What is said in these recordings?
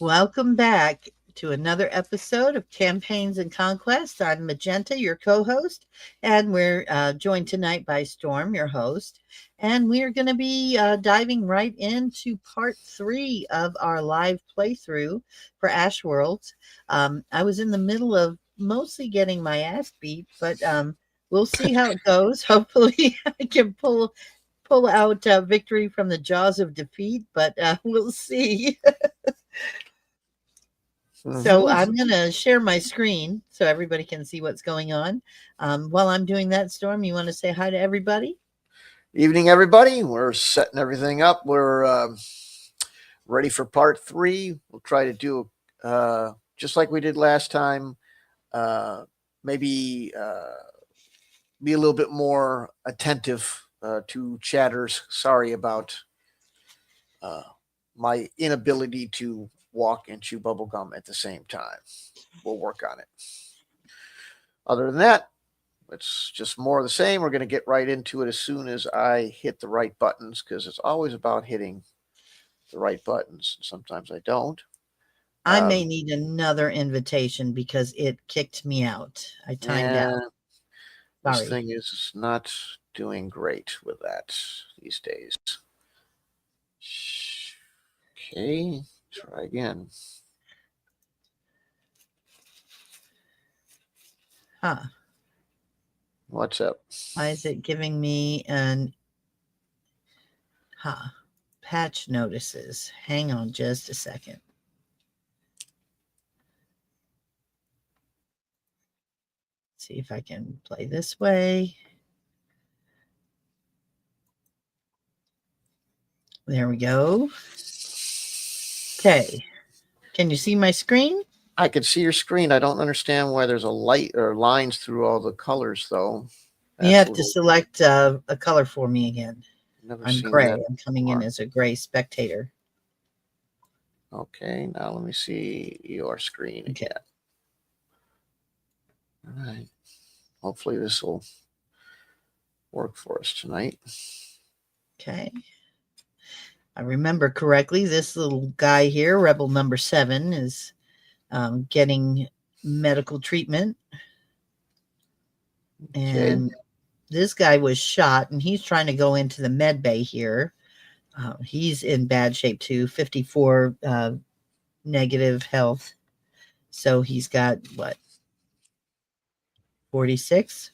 Welcome back to another episode of Campaigns and Conquest. I'm Magenta, your co-host, and we're joined tonight by Storm, your host. And we are going to be diving right into part 3 of our live playthrough for Ashworllds. I was in the middle of mostly getting my ass beat, but we'll see how it goes. Hopefully, I can pull out victory from the jaws of defeat, but we'll see. So I'm going to share my screen so everybody can see what's going on. While I'm doing that, Storm, you want to say hi to everybody? Evening, everybody. We're setting everything up. We're ready for part 3. We'll try to do just like we did last time. Maybe be a little bit more attentive to chatters. Sorry about my inability to walk and chew bubblegum at the same time. We'll work on it. Other than that, it's just more of the same. We're going to get right into it as soon as I hit the right buttons, because it's always about hitting the right buttons. Sometimes I don't. I may need another invitation because it kicked me out. I timed out. This Sorry. thing is not doing great with that these days. Okay, try again. Huh. What's up? Why is it giving me patch notices? Hang on just a second. See if I can play this way. There we go. Okay. Can you see my screen? I can see your screen. I don't understand why there's a light or lines through all the colors, though. You have to select a color for me again. I'm gray. I'm coming in as a gray spectator. Okay, now let me see your screen again. All right. Hopefully this will work for us tonight. Okay. I remember correctly, this little guy here, Rebel number 7, is getting medical treatment. And this guy was shot, and he's trying to go into the med bay here. He's in bad shape too, 54 negative health. So he's got what? 46?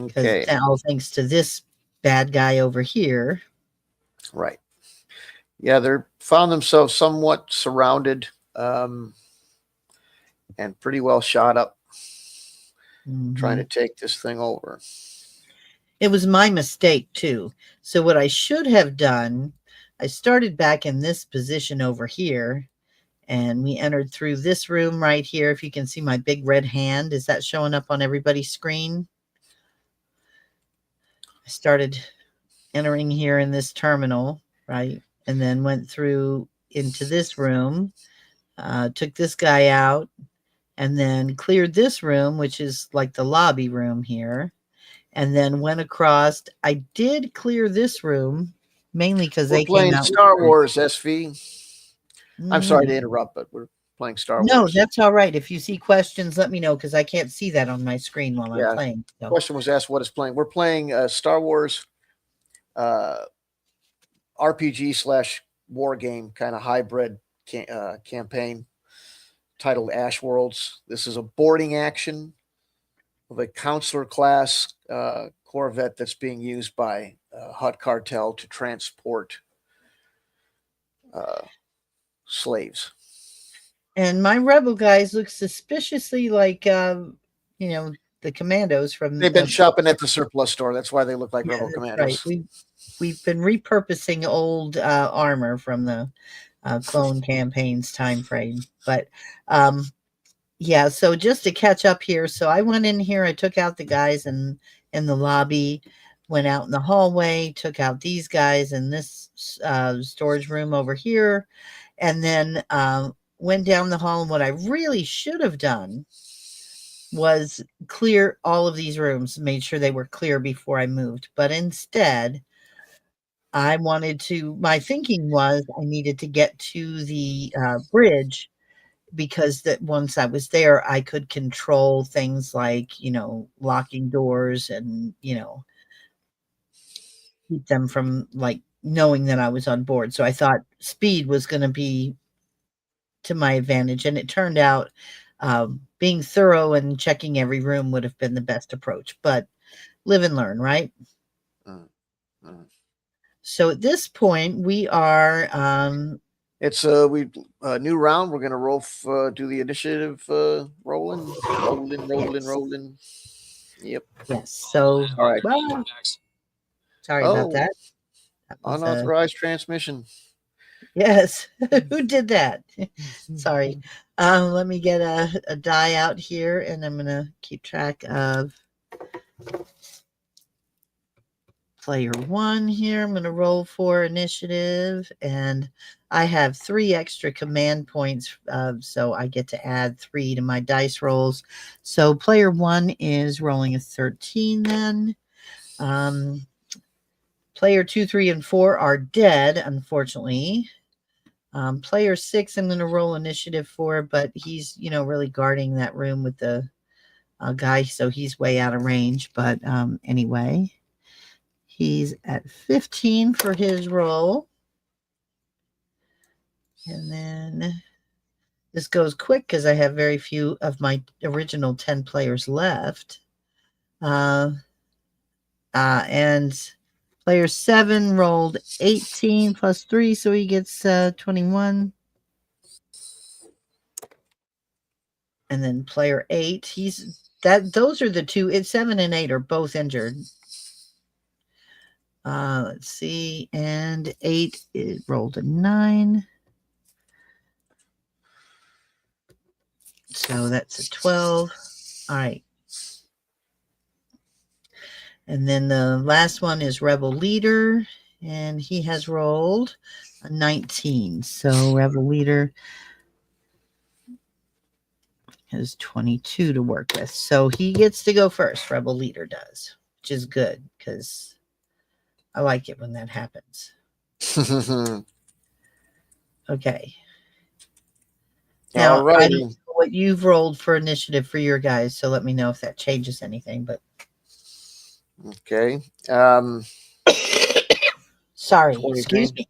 Okay. All thanks to this bad guy over here. Right. Yeah, they found themselves somewhat surrounded and pretty well shot up, trying to take this thing over. It was my mistake too. So what I should have done, I started back in this position over here, and we entered through this room right here. If you can see my big red hand, is that showing up on everybody's screen? I started entering here in this terminal, right? And then went through into this room, took this guy out, and then cleared this room, which is like the lobby room here. And then went across. I did clear this room mainly because they came out. Star Wars SV. I'm sorry to interrupt, but we're playing Star Wars. No, that's all right. If you see questions, let me know, because I can't see that on my screen while I'm playing. So. Question was asked, what is playing? We're playing Star Wars RPG/war game, kind of hybrid campaign titled Ashworllds. This is a boarding action of a counselor class corvette that's being used by Hutt Cartel to transport slaves. And my rebel guys look suspiciously like, the commandos from. They've been shopping at the surplus store. That's why they look like rebel commandos. Right. We've been repurposing old armor from the clone campaigns time frame, but yeah. So just to catch up here, so I went in here. I took out the guys in the lobby, went out in the hallway, took out these guys in this storage room over here, and then went down the hall. And what I really should have done was clear all of these rooms, made sure they were clear before I moved. But instead, my thinking was I needed to get to the bridge, because that once I was there, I could control things like, locking doors and, keep them from like knowing that I was on board. So I thought speed was going to be to my advantage. And it turned out being thorough and checking every room would have been the best approach. But live and learn, right? Mm, mm. So at this point, we are. It's we new round. We're gonna do the initiative Yes. rolling. Yep. Yes. So, All right. well, sorry about Oh, that. That was unauthorized transmission. yes. Who did that? Sorry. Let me get a die out here, and I'm gonna keep track of player one here. I'm gonna roll for initiative, and I have 3 extra command points, so I get to add 3 to my dice rolls. So player one is rolling a 13 then. Player 2, 3, and 4 are dead, unfortunately. Player 6, I'm going to roll initiative for, but he's, really guarding that room with the guy, so he's way out of range. But anyway, he's at 15 for his roll. And then this goes quick because I have very few of my original 10 players left. And player 7 rolled 18 plus 3, so he gets 21. And then player 8, those are the two. It's 7 and 8 are both injured. Let's see, and 8 it rolled a 9. So that's a 12. All right. And then the last one is Rebel Leader, and he has rolled a 19. So Rebel Leader has 22 to work with. So he gets to go first, Rebel Leader does, which is good because I like it when that happens. Okay. Now, I don't know what you've rolled for initiative for your guys, so let me know if that changes anything. But okay. Sorry, 23. excuse me.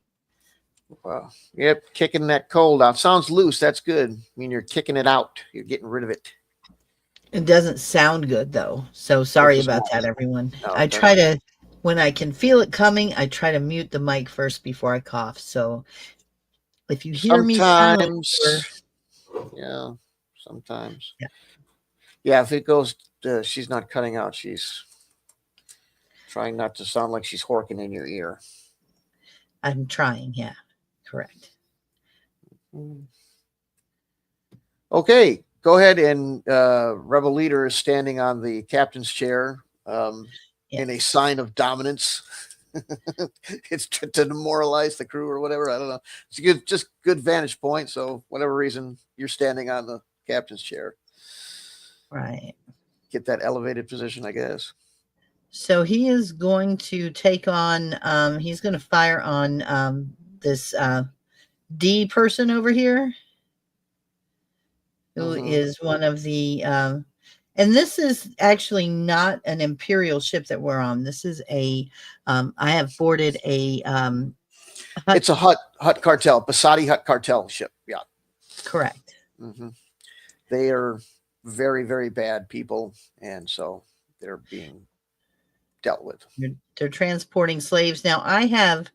Wow. Yep, kicking that cold out. Sounds loose. That's good. I mean, you're kicking it out. You're getting rid of it. It doesn't sound good though, so sorry about that, everyone. No, I try to, when I can feel it coming, I try to mute the mic first before I cough. So if you hear me sound, yeah, sometimes. Yeah. Yeah, if it goes, she's not cutting out. She's trying not to sound like she's horking in your ear. I'm trying. Yeah, correct. Okay, go ahead. And Rebel Leader is standing on the captain's chair in a sign of dominance. It's to demoralize the crew or whatever. I don't know. It's a just good vantage point. So whatever reason, you're standing on the captain's chair. Right. Get that elevated position, I guess. So he is going to take on, he's going to fire on this D person over here, who is one of the, and this is actually not an Imperial ship that we're on. This is I have boarded a, it's a Hut cartel, Basadi Hut cartel ship. Yeah. Correct. Mm-hmm. They are very, very bad people. And so they're being dealt with. They're transporting slaves. Now I have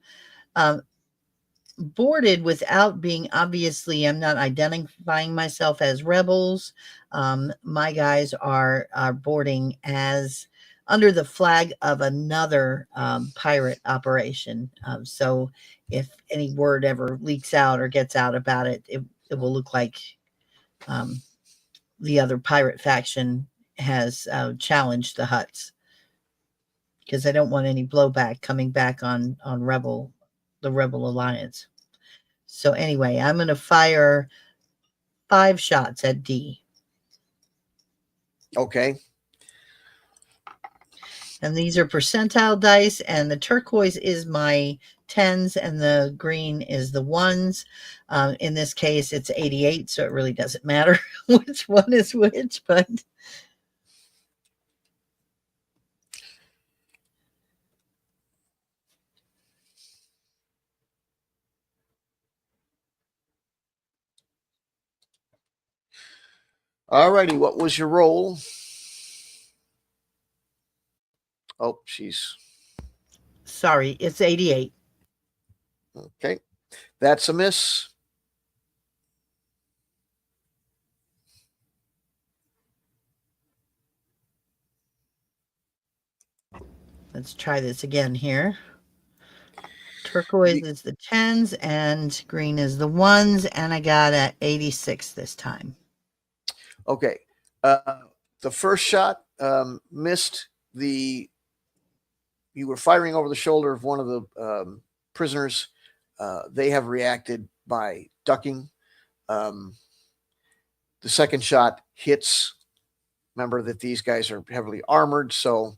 boarded without being, obviously I'm not identifying myself as rebels. My guys are boarding as under the flag of another pirate operation. So if any word ever leaks out or gets out about it, it will look like the other pirate faction has challenged the Huts, because I don't want any blowback coming back on the Rebel Alliance. So anyway, I'm going to fire 5 shots at D. Okay. And these are percentile dice, and the turquoise is my tens and the green is the ones. In this case, it's 88, so it really doesn't matter which one is which, but All righty. What was your roll? Oh, she's sorry, it's 88. okay. That's a miss. Let's try this again here. Turquoise is the tens and green is the ones, and I got a 86 this time. Okay. The first shot missed the. You were firing over the shoulder of one of the prisoners. They have reacted by ducking. The second shot hits. Remember that these guys are heavily armored, so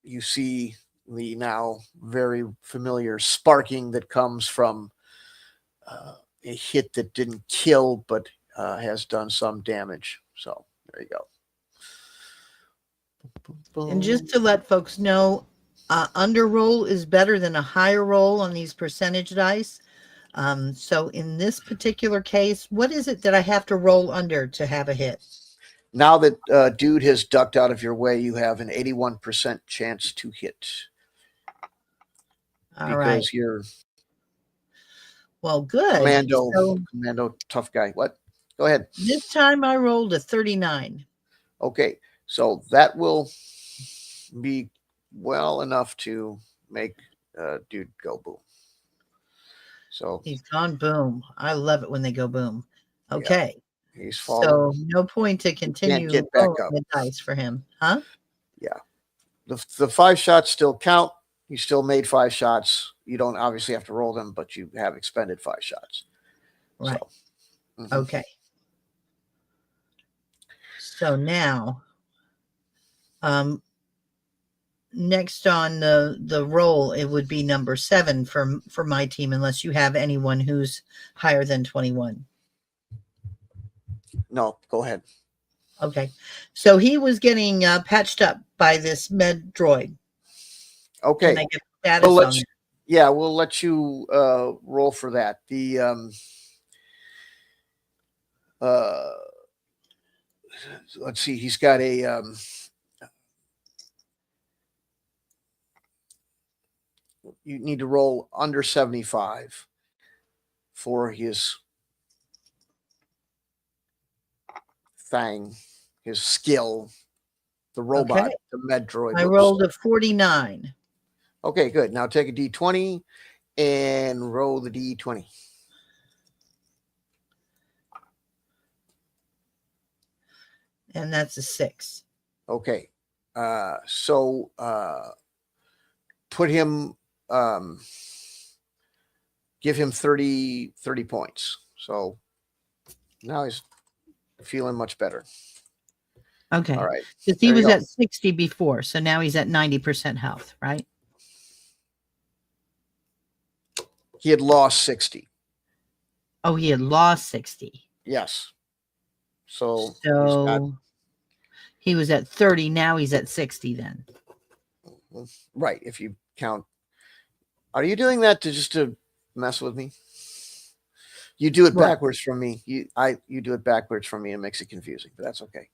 you see the now very familiar sparking that comes from a hit that didn't kill but has done some damage. So there you go. And just to let folks know, under roll is better than a higher roll on these percentage dice. So in this particular case, what is it that I have to roll under to have a hit? Now that dude has ducked out of your way, you have an 81% chance to hit. All right. Because you're well, good. Commando tough guy. What? Go ahead. This time I rolled a 39. Okay, so that will be well enough to make dude go boom. So he's gone boom. I love it when they go boom. Okay. Yeah. He's fallen. So no point to continue get back up. The dice for him, huh? Yeah. The 5 shots still count. You still made 5 shots. You don't obviously have to roll them, but you have expended 5 shots. Right. So, Okay. So now, next on the roll, it would be number 7 for my team, unless you have anyone who's higher than 21. No, go ahead. Okay. So he was getting patched up by this med droid. Okay. Can I get status on that? Yeah, we'll let you roll for that. The let's see, he's got a you need to roll under 75 for his thing, his skill, the robot, Okay. the med droid. I rolled a 49. Okay, good. Now take a D20 and roll the D20. And that's a 6. Okay. So put him give him 30 points. So now he's feeling much better. Okay. All right. Because he was at 60 before, so now he's at 90% health, right? He had lost 60. Oh, he had lost 60. Yes. So he was at 30. Now he's at 60 then. Right. If you count. Are you doing that to mess with me? You do it backwards from me. You do it backwards from me and it makes it confusing, but that's okay.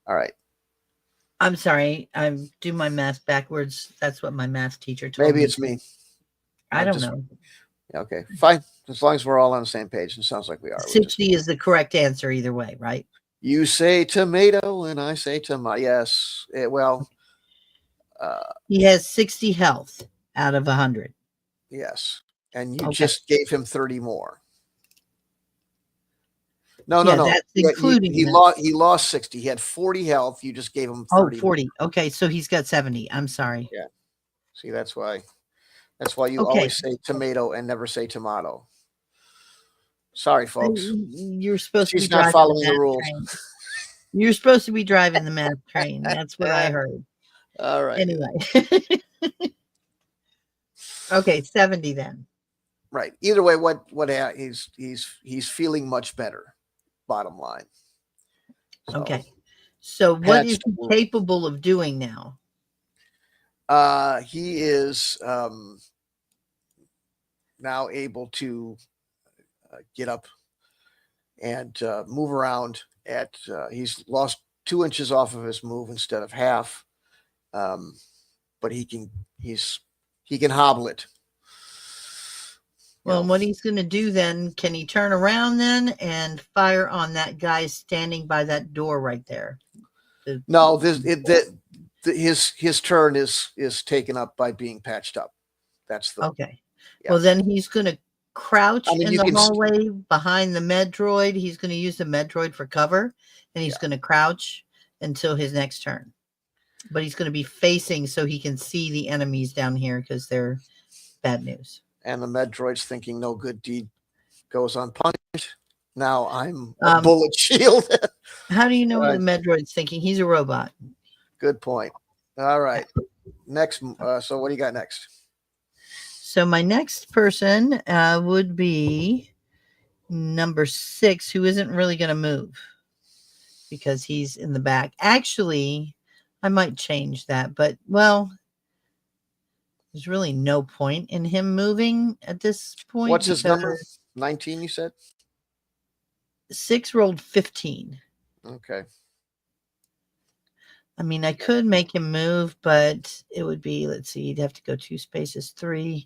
All right. I'm sorry. I do my math backwards. That's what my math teacher told me. Maybe it's me. I don't know. Okay, fine. As long as we're all on the same page, it sounds like we are. 60 is the correct answer either way, right? You say tomato and I say tomato. Yes. He has 60 health out of 100. Yes. And you just gave him 30 more. No. That's including he lost 60. He had 40 health. You just gave him 30. Oh, 40. Okay, so he's got 70. I'm sorry. Yeah. See, that's why you always say tomato and never say tomato. Sorry, folks. You're supposed to be not following the rules. You're supposed to be driving the math train. That's what I heard. All right. Anyway. Okay, 70 then. Right. Either way, he's feeling much better. Bottom line. So, Okay. So what is patched he wound. capable of doing now? He is now able to get up and move around. He's lost 2 inches off of his move instead of half, but he can hobble it. Well, what he's going to do then, can he turn around then and fire on that guy standing by that door right there? No, his turn is taken up by being patched up. That's the Okay. Yeah. Well, then he's going to crouch I mean, in you the can hallway behind the med droid. He's going to use the med droid for cover, and he's going to crouch until his next turn. But he's going to be facing so he can see the enemies down here because they're bad news. And the med droid's thinking no good deed goes unpunished. Now I'm a bullet shield. How do you know what the med droid's thinking? He's a robot. Good point. All right. Next. So what do you got next? So my next person would be number 6, who isn't really going to move because he's in the back. Actually, I might change that, but well, there's really no point in him moving at this point. What's his number? 19, you said? 6 rolled 15. Okay. I mean, I could make him move, but it would be, let's see, he'd have to go 2 spaces, 3.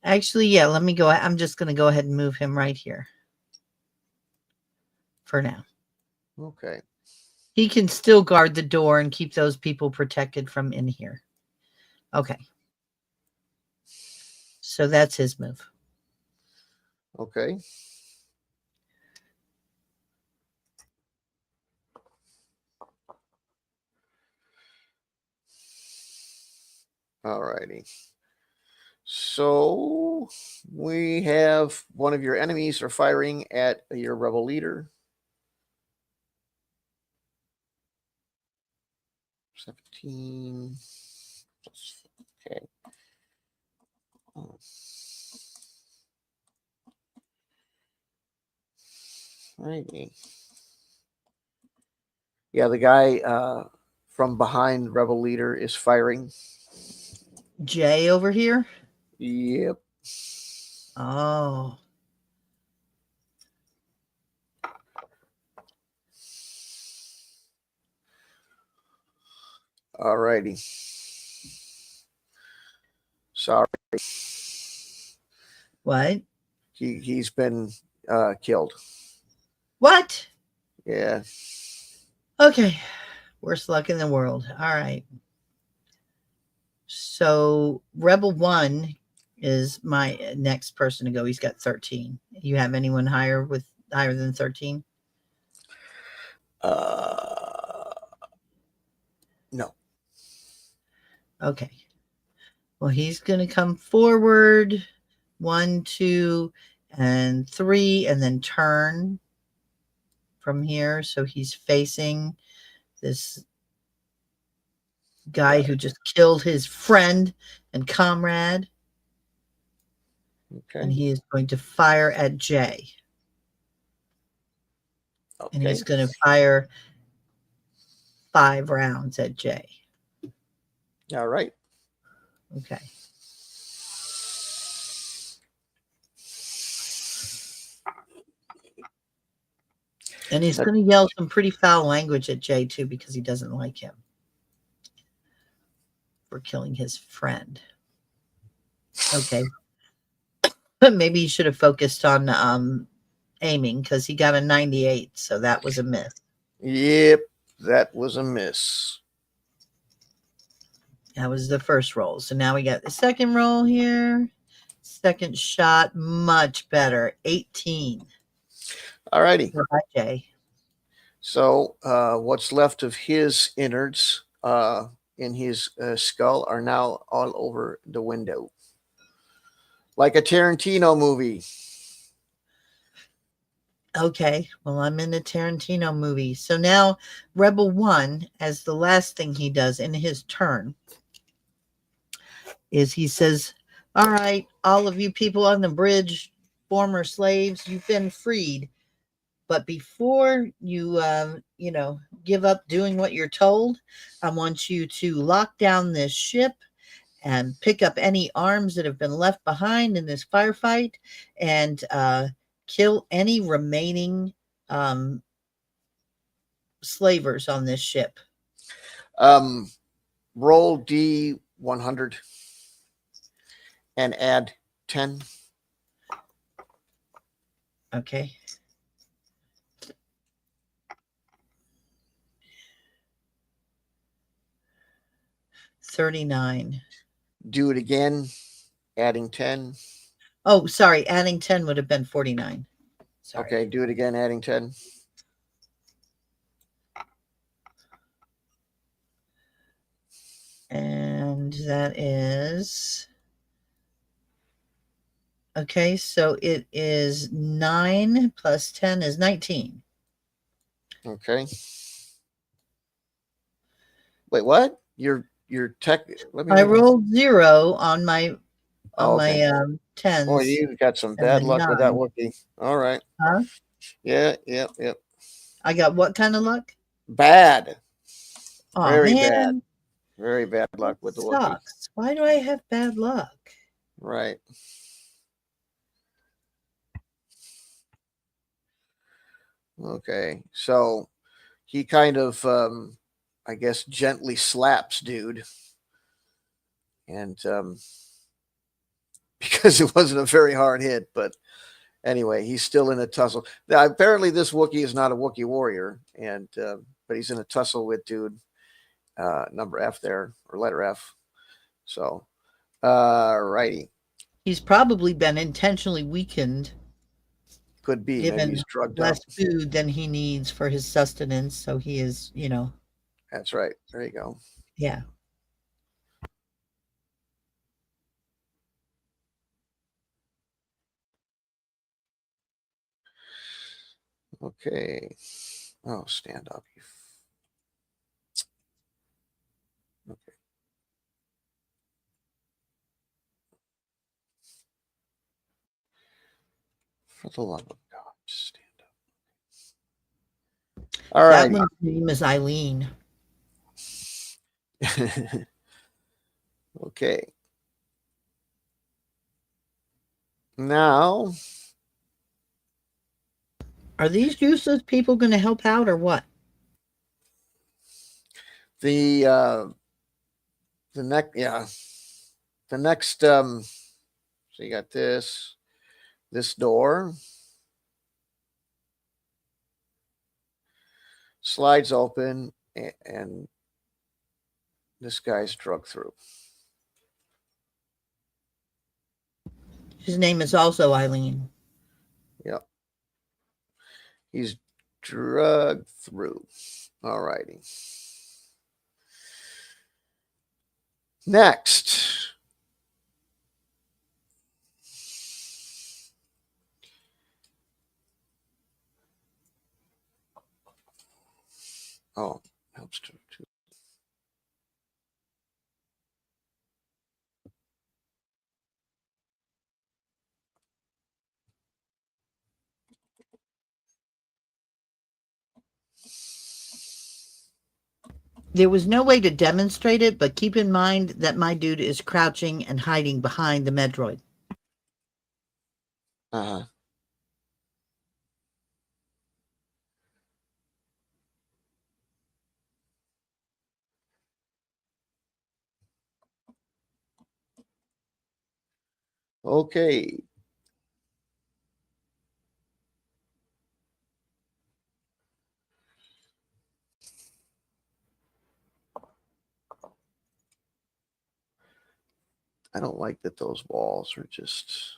Actually, yeah, let me go. I'm just going to go ahead and move him right here for now. Okay. He can still guard the door and keep those people protected from in here. Okay. So that's his move. Okay. All righty. So we have one of your enemies are firing at your rebel leader. 17. Okay. Oh. Righty. Yeah, the guy from behind rebel leader is firing. Jay over here? Yep. Oh. All righty. Sorry. What? He's been killed. What? Yeah. Okay. Worst luck in the world. All right. So Rebel 1 is my next person to go. He's got 13. You have anyone higher than 13? No. Okay. Well, he's going to come forward 1, 2, and 3, and then turn from here. So he's facing this guy who just killed his friend and comrade. Okay. And he is going to fire at Jay. Okay. And he's going to fire 5 rounds at Jay. All right. Okay. And he's going to yell some pretty foul language at Jay, too, because he doesn't like him for killing his friend. Okay. But maybe he should have focused on aiming because he got a 98, so that was a miss. Yep, that was a miss. That was the first roll. So now we got the second roll here. Second shot, much better. 18. All righty. Jay. So what's left of his innards in his skull are now all over the window. Like a Tarantino movie. Okay, well, I'm in a Tarantino movie. So now Rebel One, as the last thing he does in his turn, is he says, all right, all of you people on the bridge, former slaves, you've been freed. But before you, give up doing what you're told, I want you to lock down this ship and pick up any arms that have been left behind in this firefight and kill any remaining um, slavers on this ship. Roll D100 and add 10. Okay. $39. Do it again, adding 10. Oh, sorry. Adding 10 would have been 49. Sorry. Okay, do it again, adding 10. And that is okay. So it is 9 plus 10 is 19. Okay. Wait, what? Your tech? Let me I look at. rolled 0 on my Oh, okay. Oh, tens you got some and bad then luck with that 9. Wookiee. All right. Huh? Yeah, yep, yep. I got what kind of luck? Bad. Oh Very bad. man, Very bad luck that with the Wookiee. sucks. Why do I have bad luck? Right. Okay. So he kind of, I guess, gently slaps dude. And because it wasn't a very hard hit, but anyway, he's still in a tussle. Now, apparently, this Wookiee is not a Wookiee warrior, and but he's in a tussle with dude number F there, or letter F. So, righty. He's probably been intentionally weakened, Could be. Maybe given he's drugged up. less food than he needs for his sustenance. So he is, That's right. There you go. yeah. Okay. Oh, stand up. Okay. For the love of God, just stand up. All That right. one's name is Eileen. Okay. Now, Are these useless people going to help out or what? the next, yeah, the next. So you got this door slides open, and this guy's drugged through. His name is also Eileen. Yep. He's drugged through. All righty. Next. Oh, helps to. There was no way to demonstrate it, but keep in mind that my dude is crouching and hiding behind the Medroid. Uh-huh. Okay. I don't like that those walls are just.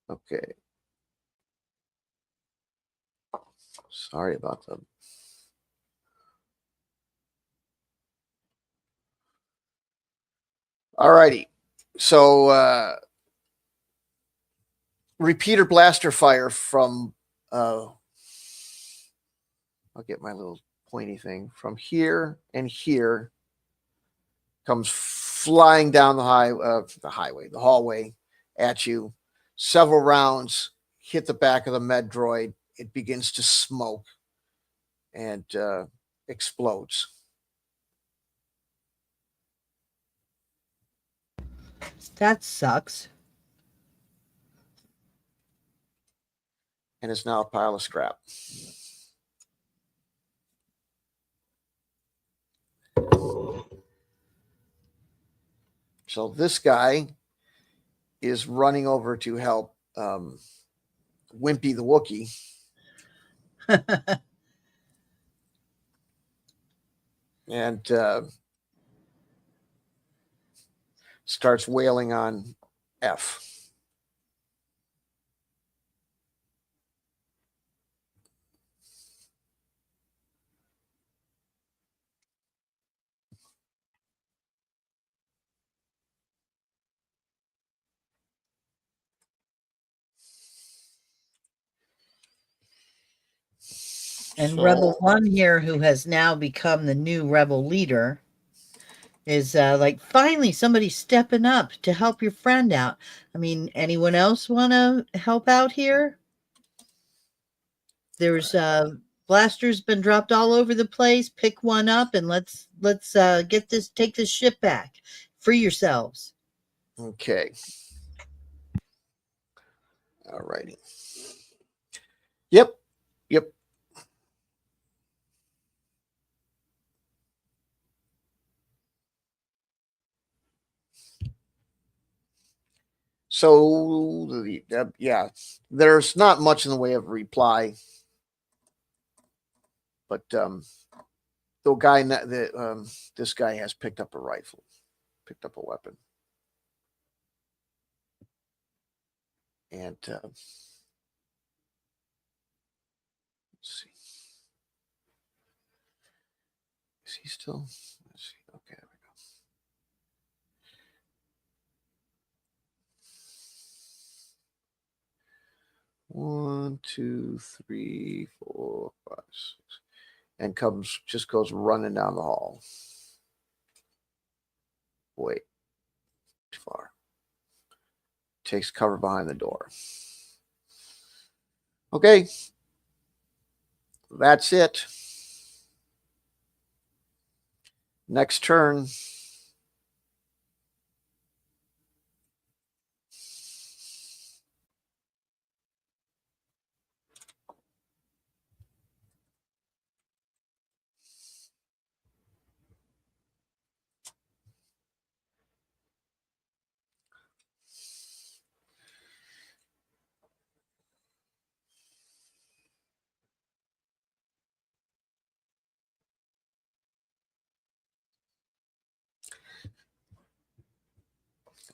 Okay. Sorry about them. All righty. So repeater blaster fire from I'll get my little pointy thing from here and here comes flying down the hallway at you. Several rounds hit the back of the med droid. It begins to smoke and explodes. That sucks. And is now a pile of scrap. So this guy is running over to help Wimpy the Wookiee. And starts wailing on F. And Rebel One here, who has now become the new Rebel leader, is like, finally somebody stepping up to help your friend out. I mean, anyone else want to help out here? There's blasters been dropped all over the place. Pick one up and let's take this ship back. Free yourselves. Okay. All righty. Yep. So, yeah, there's not much in the way of reply, but this guy has picked up a rifle, picked up a weapon, and let's see, is he still? Let's see. Okay, there we go. One, two, three, four, five, six, and just goes running down the hall. Wait, too far. Takes cover behind the door. Okay, that's it. Next turn.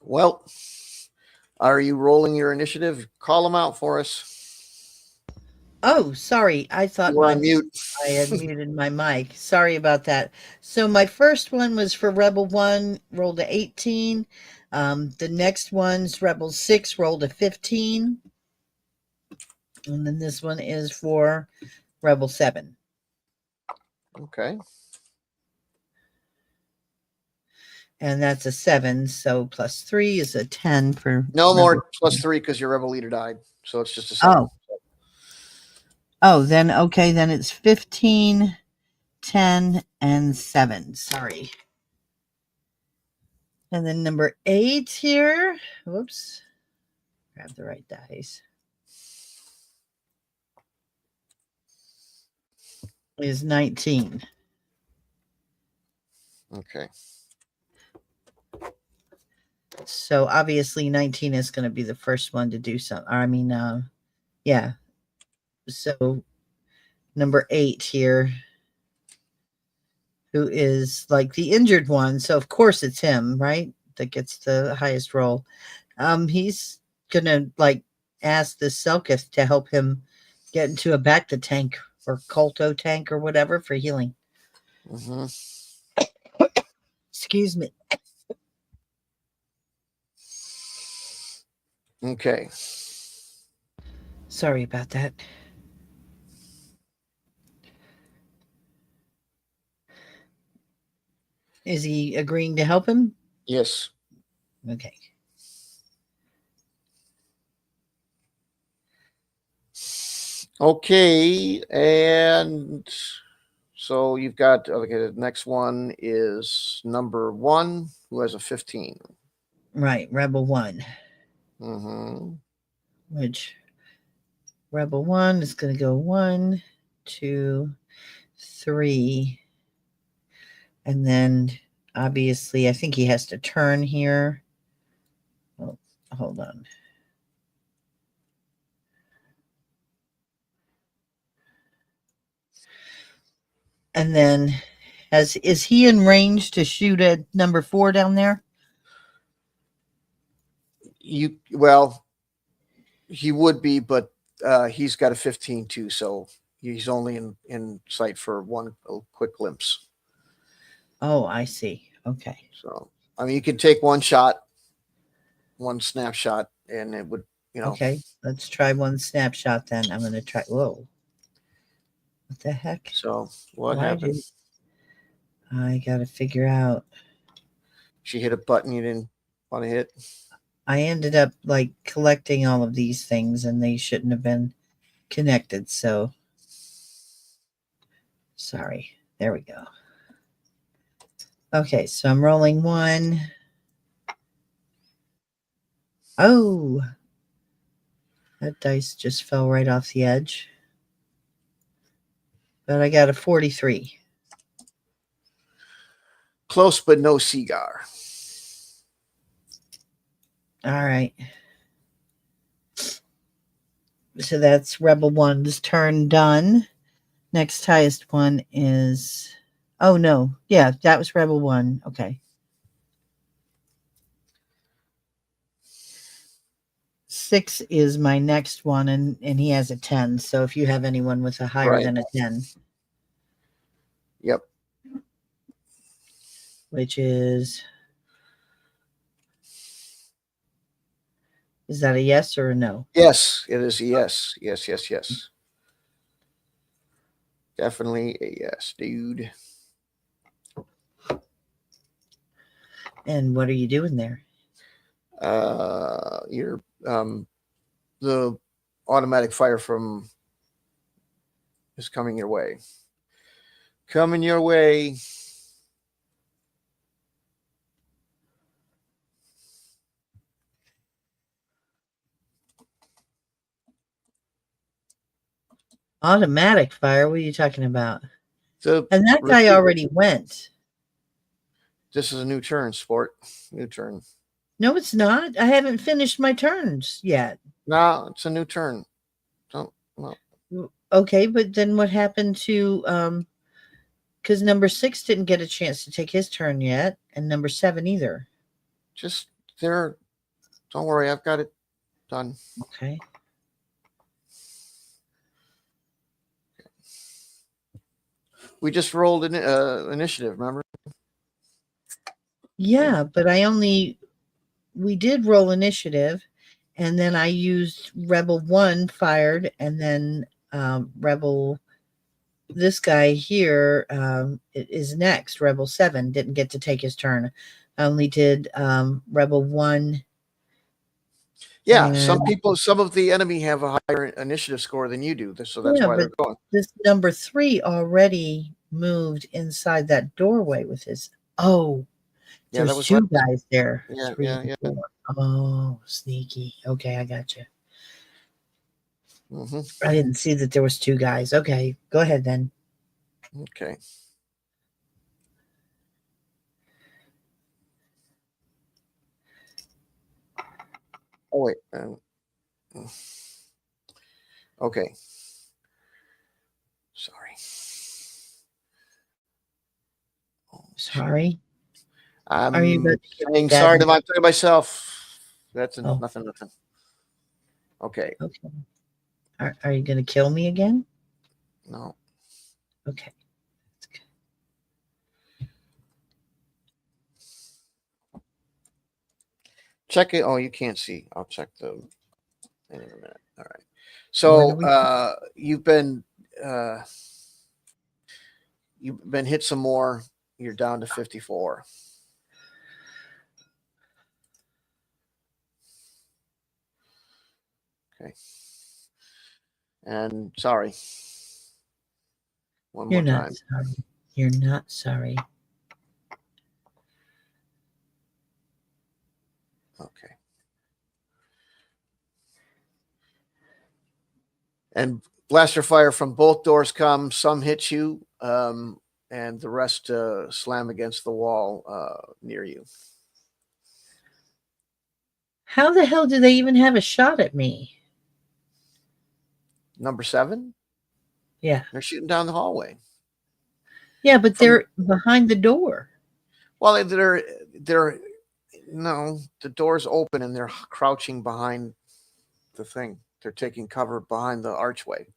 Well, are you rolling your initiative? Call them out for us. Oh, sorry. I thought We're on mute. I had muted my mic. Sorry about that. So my first one was for Rebel 1, rolled a 18. The next one's Rebel 6, rolled a 15. And then this one is for Rebel 7. Okay. And that's a 7, so plus 3 is a 10 for... No more plus 3 because your Rebel leader died. So it's just a 7. Oh, then, okay, then it's 15, 10, and 7. Sorry. And then number 8 here. Whoops. Grab the right dice. Is 19. Okay. So obviously 19 is going to be the first one to do something. I mean, yeah. So number 8 here, who is like the injured one. So of course it's him, right? That gets the highest roll. He's going to like ask the Selkith to help him get into a Bacta tank or Colto tank or whatever for healing. Mm-hmm. Excuse me. Okay. Sorry about that. Is he agreeing to help him? Yes. Okay. Okay, and so you've got, okay, the next one is number 1, who has a 15. Right. Rebel 1, Mm-hmm. which Rebel 1 is going to go 1, 2, 3. And then obviously, I think he has to turn here. Oh, hold on. And then is he in range to shoot at number 4 down there? Well, he would be, but he's got a 15 too, so he's only in sight for one quick glimpse. Oh, I see. Okay. So, I mean, you can take one shot, one snapshot, and it would, Okay. Let's try one snapshot then. I'm going to try. Whoa. What the heck? So, what Why happened? did I got to figure out? She hit a button you didn't want to hit. I ended up like collecting all of these things and they shouldn't have been connected. So sorry. There we go. Okay. So I'm rolling 1. Oh, that dice just fell right off the edge. But I got a 43. Close, but no cigar. All right. So that's Rebel 1's turn done. Next highest one is. Oh, no. Yeah, that was Rebel 1. Okay. 6 is my next one, and he has a 10. So if you have anyone with a higher Right. than a 10, Yep. which is that a yes or a no? Yes, it is a yes. Yes, yes, yes. Definitely a yes, dude. And what are you doing there? You're the automatic fire from is coming your way. Coming your way. Automatic fire? What are you talking about? So And that guy repeat. already went. This is a new turn, sport. New turn. No, it's not. I haven't finished my turns yet. No, it's a new turn. Don't. Well, Okay, but then what happened to because number 6 didn't get a chance to take his turn yet, and number 7 either. just there. Don't worry, I've got it done. Okay. We just rolled an initiative, remember? Yeah, but we did roll initiative, and then I used Rebel 1 fired, and then Rebel, this guy here is next. Rebel 7 didn't get to take his turn. I only did Rebel 1. Yeah, some And people, some of the enemy have a higher initiative score than you do, so that's yeah, why but they're going. this number 3 already moved inside that doorway with his. Oh, Yeah, that there's was 2 guys there. Yeah, 3 yeah, and yeah. 4. Oh, sneaky. Okay, I got you. Mm-hmm. I didn't see that there was 2 guys. Okay, go ahead then. Okay. Oh wait. Okay. Sorry. Oh, Sorry. Are you I'm about to give me saying bad sorry news? to myself. That's Oh, nothing. Okay. okay. Are you going to kill me again? No. Okay. Check it. Oh, you can't see. I'll check the Hang on a minute. All right. What are So we? you've been hit some more. You're down to 54. Okay. And sorry. One You're more not time. sorry. You're not sorry. Okay. And blaster fire from both doors come. Some hit you, and the rest slam against the wall near you. How the hell do they even have a shot at me? Number 7, Yeah. they're shooting down the hallway. Yeah, but From they're behind the door. well, they're no, the door's open and they're crouching behind the thing. They're taking cover behind the archway.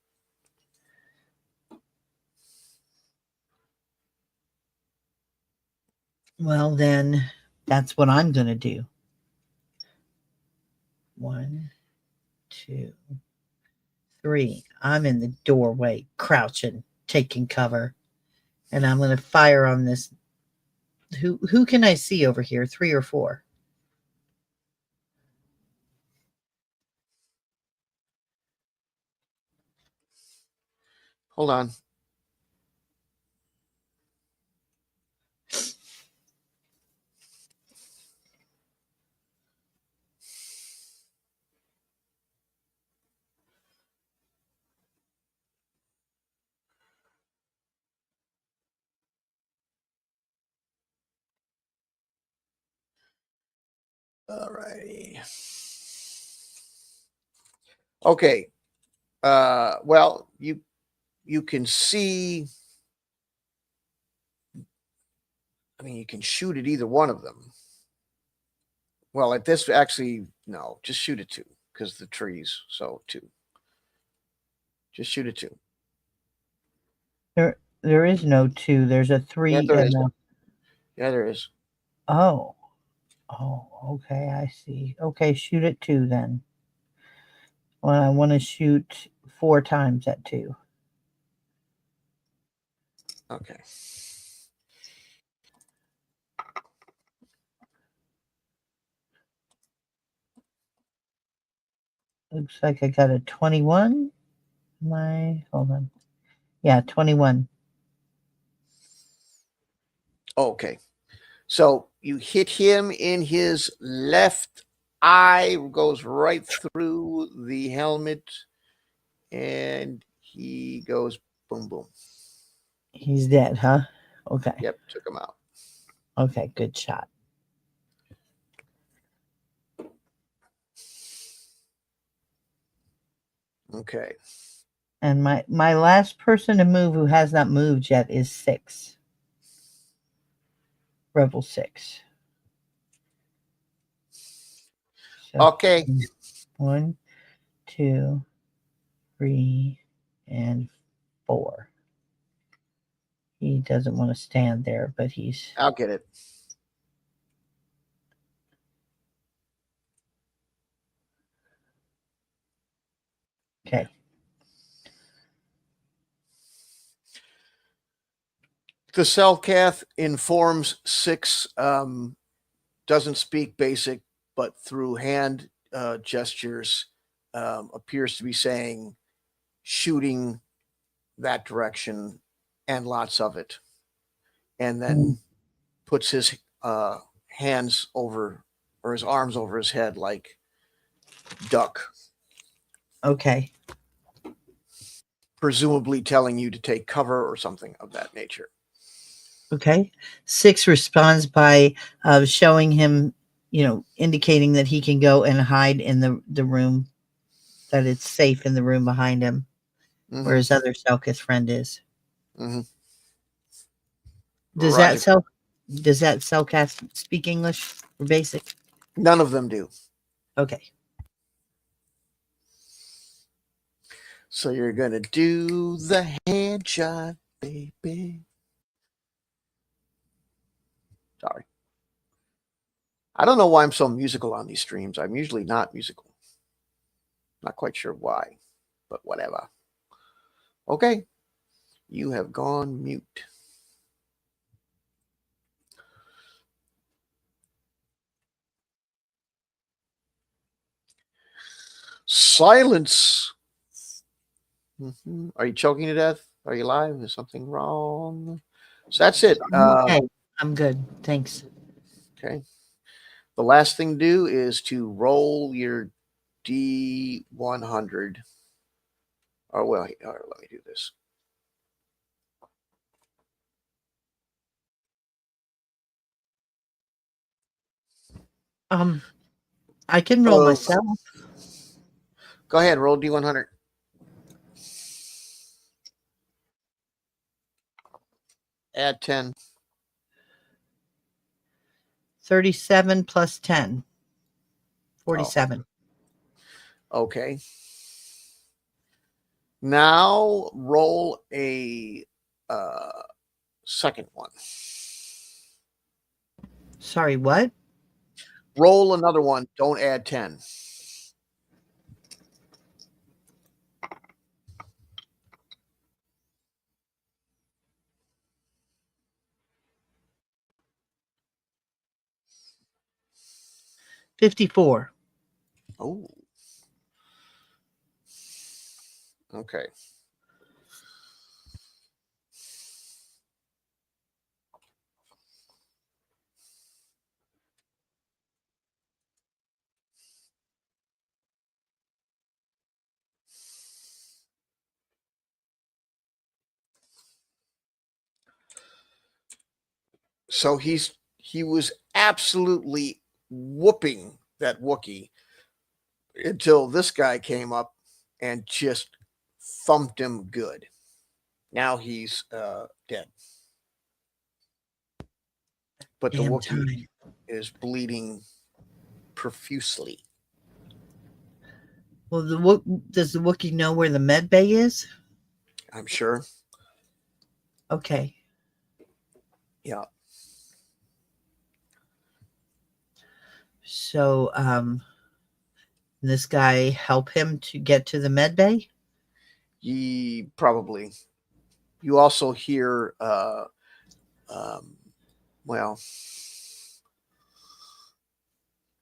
Well, then that's what I'm going to do. 1, 2, 3. I'm in the doorway, crouching, taking cover, and I'm going to fire on this. Who can I see over here? 3 or 4? Hold on. All righty. Okay. Well, you can see. I mean, you can shoot at either one of them. Well, at this, actually, no, just shoot at 2 because the trees. So 2. Just shoot at 2. There is no 2. There's a Yeah, 3 there is. and a. Yeah, there is. Oh. Oh, okay, I see. Okay, shoot at 2 then. Well, I want to shoot 4 times at 2. Okay. Looks like I got a 21. Hold on. Yeah, 21. Okay. So you hit him in his left eye, goes right through the helmet, and he goes boom, boom. He's dead, huh? Okay. Yep, took him out. Okay, good shot. Okay. And my last person to move who has not moved yet is 6. Rebel 6. So Okay. 1, 2, 3, and 4. He doesn't want to stand there, but he's I'll get it. okay. The Cellcath informs 6, doesn't speak basic, but through hand gestures appears to be saying shooting that direction and lots of it. And then puts his hands over or his arms over his head like duck, Okay. presumably telling you to take cover or something of that nature. Okay. 6 responds by showing him, indicating that he can go and hide in the room, that it's safe in the room behind him, where his other Selkith friend is. Mm-hmm. Does Right. does that Selkath speak English or basic? None of them do. Okay. So you're going to do the hand shot, baby. Sorry. I don't know why I'm so musical on these streams. I'm usually not musical. Not quite sure why, but whatever. Okay, you have gone mute. Silence. Are you choking to death? Are you alive? Is something wrong? So that's it. Okay, I'm good. Thanks. Okay. The last thing to do is to roll your D100. Oh, well, let me do this. I can roll myself. Go ahead, roll D100. Add 10. 37 plus 10. 47. Oh. Okay. Now roll a second one. Sorry, what? Roll another one. Don't add 10. $54. Oh. Okay. So he was absolutely whooping that Wookiee until this guy came up and just thumped him good. Now he's dead. But the Wookiee is bleeding profusely. Well, does the Wookiee know where the med bay is? I'm sure. Okay. Yeah. So, this guy help him to get to the med bay? Ye probably. You also hear well,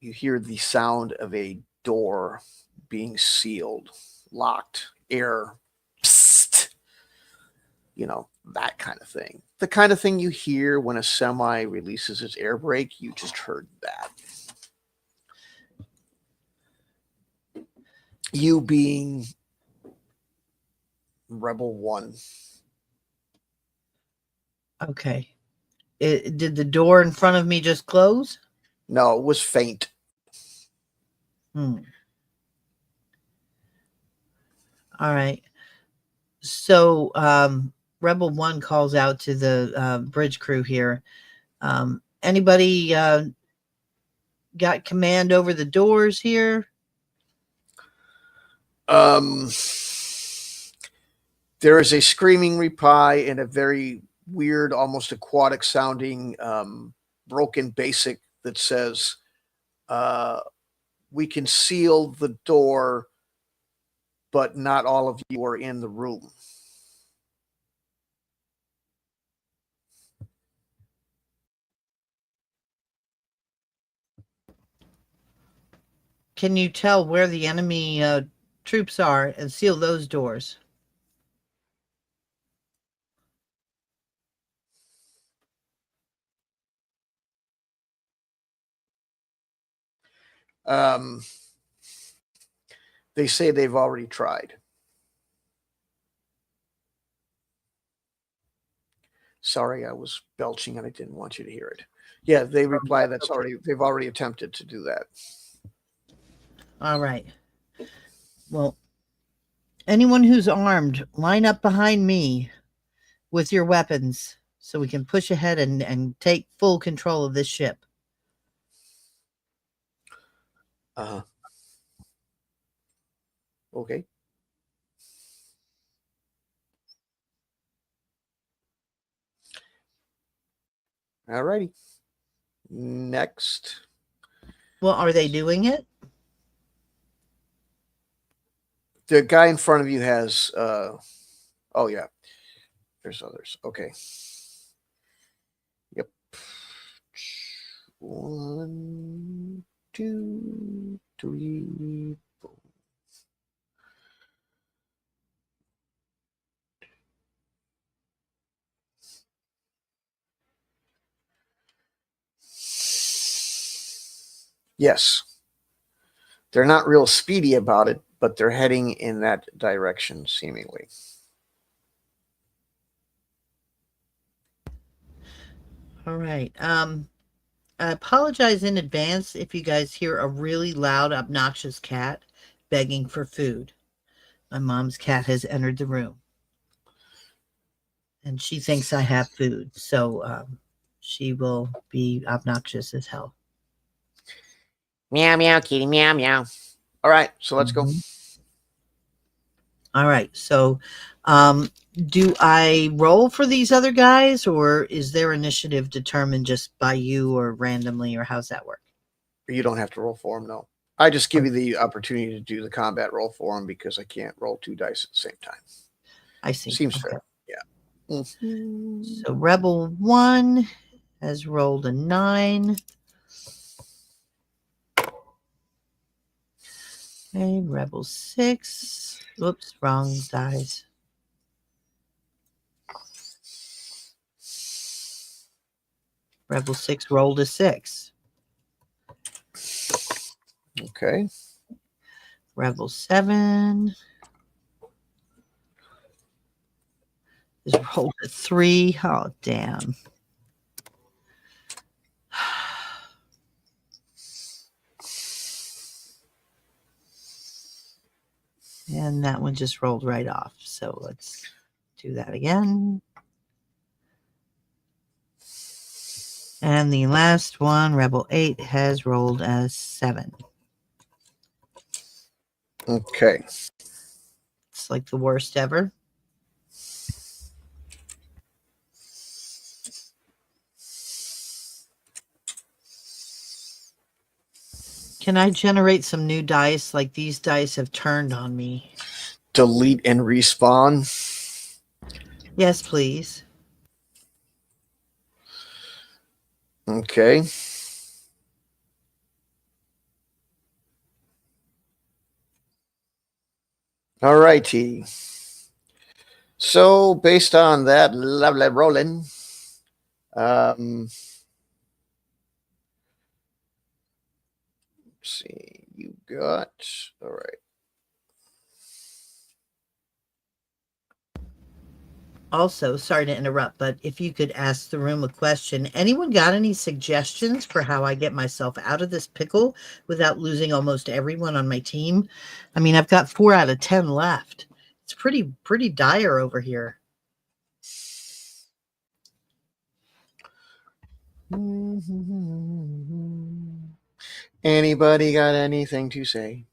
you hear the sound of a door being sealed, locked, air, psst, you know, that kind of thing. The kind of thing you hear when a semi releases its air brake, you just heard that. You being Rebel 1. Okay. Did the door in front of me just close? No, it was faint. All right. So, Rebel 1 calls out to the bridge crew here. Anybody got command over the doors here? There is a screaming reply and a very weird, almost aquatic sounding broken basic that says, we can seal the door, but not all of you are in the room. Can you tell where the enemy troops are and seal those doors? They say they've already tried. Sorry, I was belching and I didn't want you to hear it. Yeah, they reply they've already attempted to do that. All right. Well, anyone who's armed, line up behind me with your weapons so we can push ahead and take full control of this ship. Okay. All righty. Next. Well, are they doing it? The guy in front of you has. Oh yeah, there's others. Okay. Yep. 1, 2, 3, 4. Yes. They're not real speedy about it, but they're heading in that direction, seemingly. All right. I apologize in advance if you guys hear a really loud, obnoxious cat begging for food. My mom's cat has entered the room, and she thinks I have food, so she will be obnoxious as hell. Meow, meow, kitty, meow, meow. All right, so let's go. All right. So, do I roll for these other guys, or is their initiative determined just by you or randomly, or how's that work? You don't have to roll for them, no. I just give you the opportunity to do the combat roll for them because I can't roll 2 dice at the same time. I see. Seems Okay. fair. Yeah. Mm-hmm. So, Rebel 1 has rolled a 9. Okay, Rebel 6. Whoops, wrong dice. Rebel 6 rolled a 6. Okay. Rebel 7 is rolled a 3. Oh, damn. And that one just rolled right off. So let's do that again. And the last one, Rebel 8, has rolled a 7. Okay. It's like the worst ever. Can I generate some new dice? Like these dice have turned on me. Delete and respawn. Yes, please. Okay. All righty. So based on that lovely rolling, let's see, you got all right. Also, sorry to interrupt, but if you could ask the room a question, anyone got any suggestions for how I get myself out of this pickle without losing almost everyone on my team? I mean, I've got 4 out of 10 left. It's pretty dire over here. Anybody got anything to say?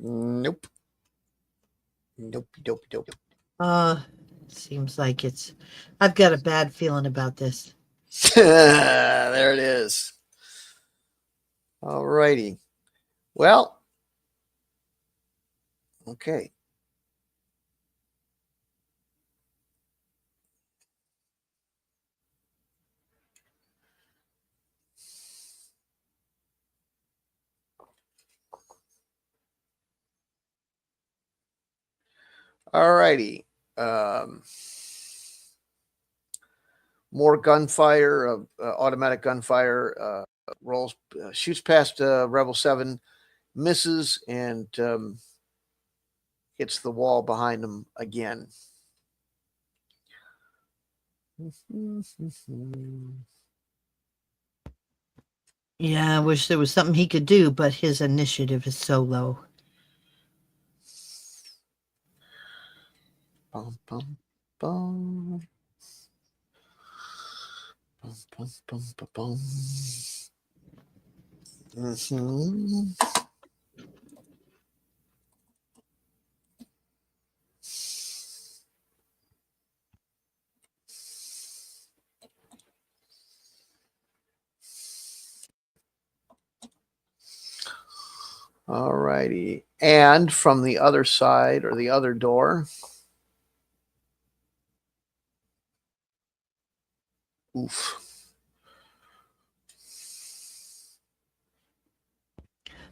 Nope. Nope. Seems like I've got a bad feeling about this. There it is. All righty. Well, okay. All righty. More gunfire, automatic gunfire, rolls, shoots past Rebel 7, misses, and hits the wall behind him again. Yeah, I wish there was something he could do, but his initiative is so low. Bum, bum, bum. Bum, bum, bum, bum, bum. Mm-hmm. All righty. And from the other side or the other door. Oof.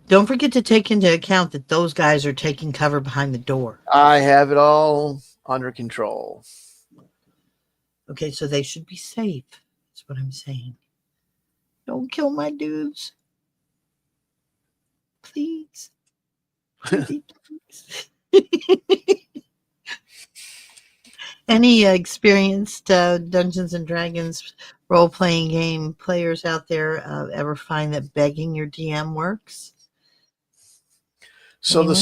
Don't forget to take into account that those guys are taking cover behind the door. I have it all under control. Okay, so they should be safe. That's what I'm saying. Don't kill my dudes. Please. Please. Any experienced Dungeons and Dragons role-playing game players out there ever find that begging your DM works? So Anyone?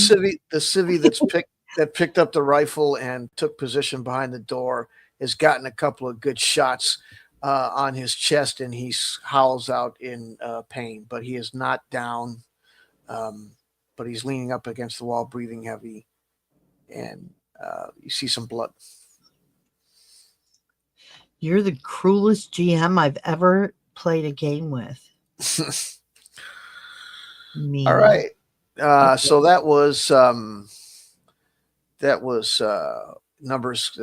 the civvy that picked up the rifle and took position behind the door has gotten a couple of good shots on his chest, and he howls out in pain, but he is not down. But he's leaning up against the wall, breathing heavy, and you see some blood. You're the cruelest GM I've ever played a game with. Me. All right. So that was numbers.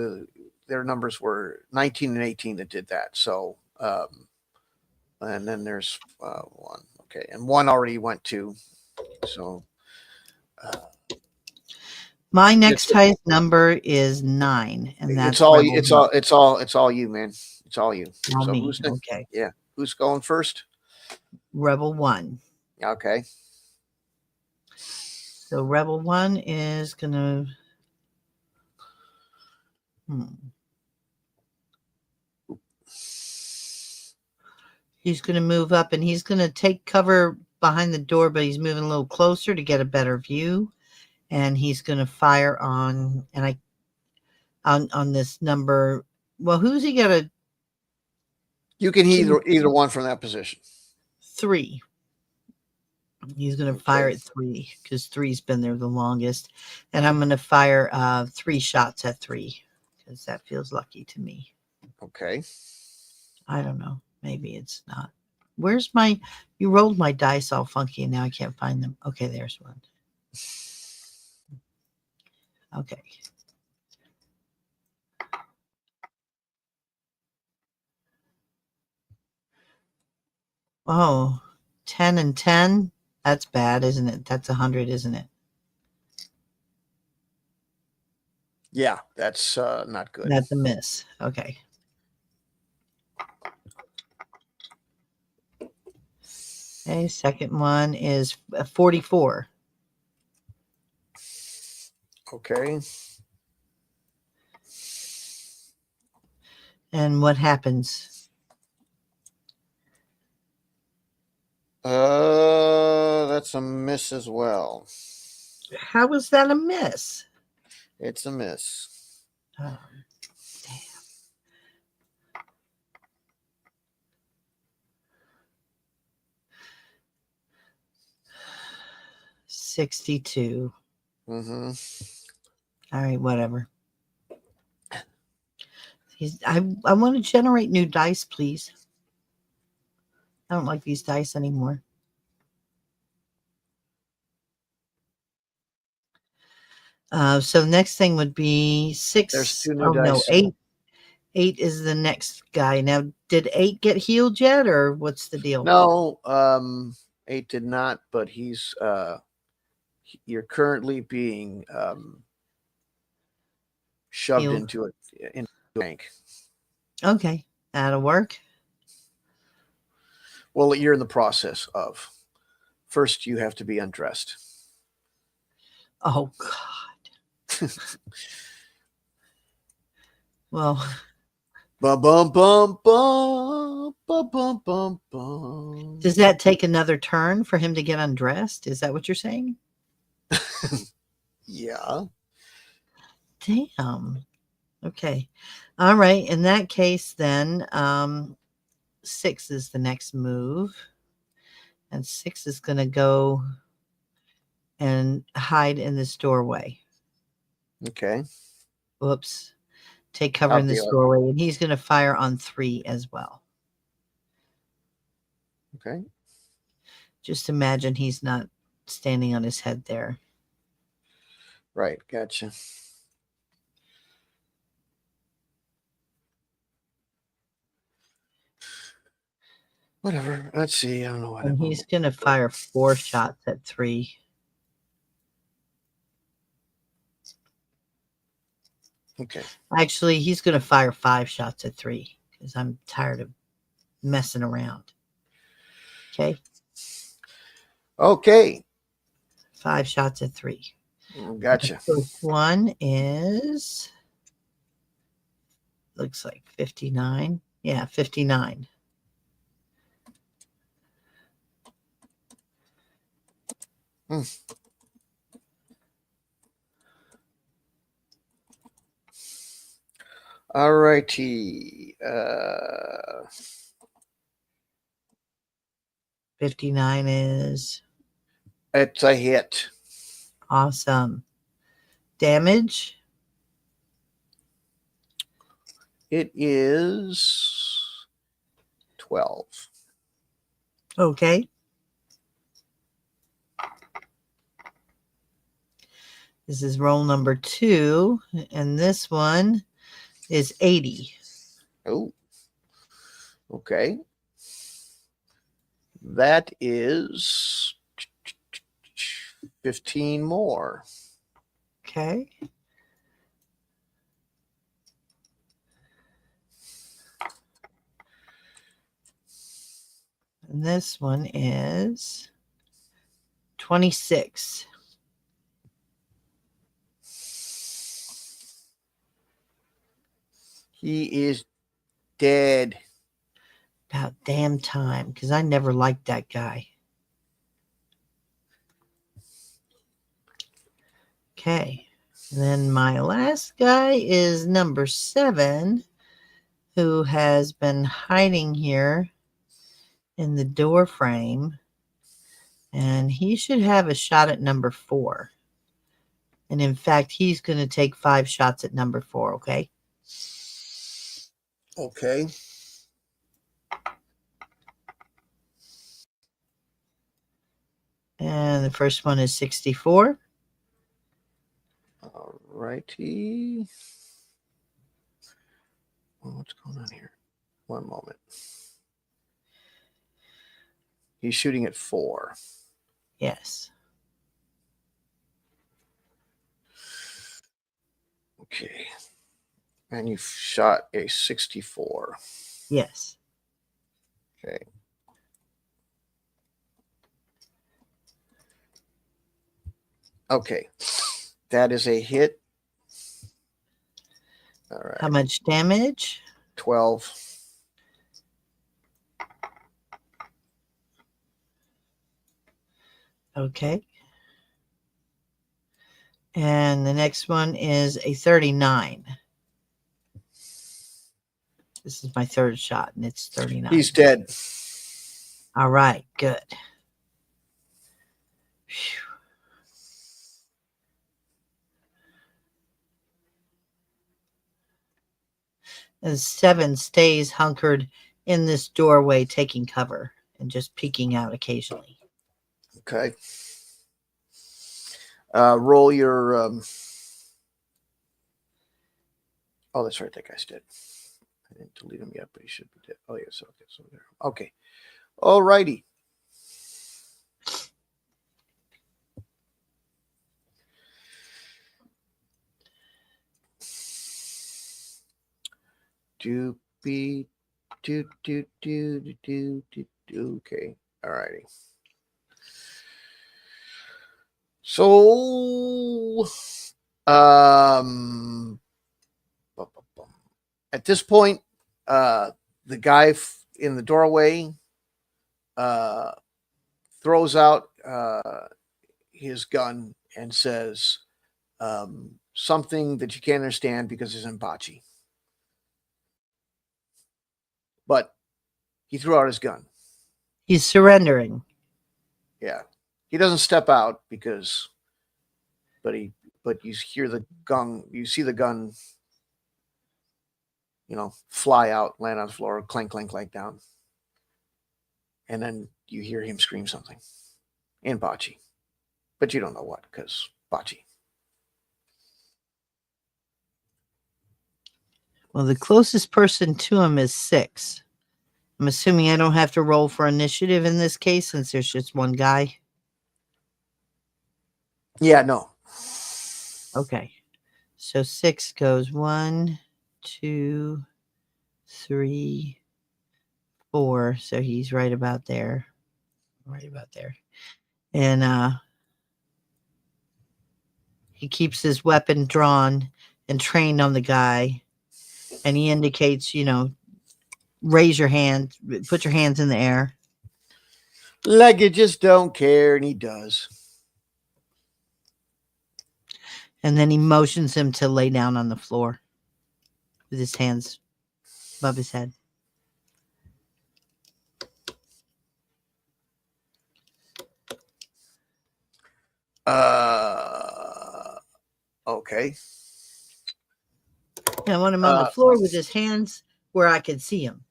Their numbers were 19 and 18 that did that. So, and then there's one. Okay, and one already went to. So, my next highest number is 9, and that's it's all Rebel it's One. all it's all it's all you, man. It's all you. All So me. who's Okay. Yeah, who's going first? Rebel 1. Okay. So Rebel 1 is gonna. He's gonna move up, and he's gonna take cover behind the door, but he's moving a little closer to get a better view. And he's gonna fire on this number. Well, who's he gonna? You can either one from that position. 3. He's going to fire at 3 because 3's been there the longest. And I'm going to fire 3 shots at 3 because that feels lucky to me. Okay. I don't know. Maybe it's not. Where's you rolled my dice all funky and now I can't find them. Okay, there's one. Okay. Oh, 10 and 10. That's bad, isn't it? That's 100, isn't it? Yeah, that's not good. That's a miss. Okay. Okay, second one is 44. Okay. And what happens? That's a miss as well. How was that a miss? It's a miss. Oh, damn. 62. Mm-hmm. All right, whatever. I want to generate new dice, please. I don't like these dice anymore. So the next thing would be 6. There's 2 new dice. No, 8. 8 is the next guy. Now, did 8 get healed yet, or what's the deal? No, 8 did not, but you're currently being shoved Healed. into a bank. Okay, that'll work. Well, you're in the process of. First, you have to be undressed. Oh, God. Well, Bum bum bum bum bum bum bum bum. does that take another turn for him to get undressed? Is that what you're saying? Yeah. Damn. Okay. All right. In that case, then 6 is the next move. And 6 is going to go and hide in this doorway. Okay. Whoops. Take cover in this doorway. And he's going to fire on 3 as well. Okay. Just imagine he's not standing on his head there. Right. Gotcha. Whatever. Let's see. I don't know what. And he's going to fire 4 shots at 3. Okay. Actually, he's going to fire 5 shots at 3 because I'm tired of messing around. Okay. Okay. 5 shots at 3. Gotcha. The first one is, looks like 59. Yeah, 59. All righty. 59 is It's a hit. awesome. Damage? It is 12. Okay. This is roll number 2, and this one is 80. Oh. Okay. That is 15 more. Okay. And this one is 26. He is dead. About damn time, because I never liked that guy. Okay. And then my last guy is number 7, who has been hiding here in the door frame. And he should have a shot at number 4. And in fact, he's going to take 5 shots at number 4, okay? Okay. And the first one is 64. All righty. Well, what's going on here? One moment. He's shooting at 4. Yes. Okay. And you shot a 64. Yes. Okay. Okay. That is a hit. All right. How much damage? 12. Okay. And the next one is a 39. This is my third shot, and it's 39. He's dead. All right, good. Phew. And 7 stays hunkered in this doorway, taking cover and just peeking out occasionally. Okay. Roll your. Oh, that's right. That guy's dead. I didn't delete him yet, but he should be dead. Oh, yes. Okay. So there. Okay. All righty. Okay. All righty. So, at this point, the guy in the doorway throws out his gun and says something that you can't understand because it's in bocce. But he threw out his gun. He's surrendering. Yeah. He doesn't step out because, but you hear the gun, you see the gun, fly out, land on the floor, clank, clank, clank down. And then you hear him scream something in bocce. but you don't know what because bocce. Well, the closest person to him is 6. I'm assuming I don't have to roll for initiative in this case since there's just one guy. Yeah, no. Okay. So 6 goes 1, 2, 3, 4. So he's right about there. Right about there. And he keeps his weapon drawn and trained on the guy. And he indicates, raise your hand, put your hands in the air. Like you just don't care, and he does. And then he motions him to lay down on the floor with his hands above his head. Okay. And I want him on the floor with his hands where I can see him.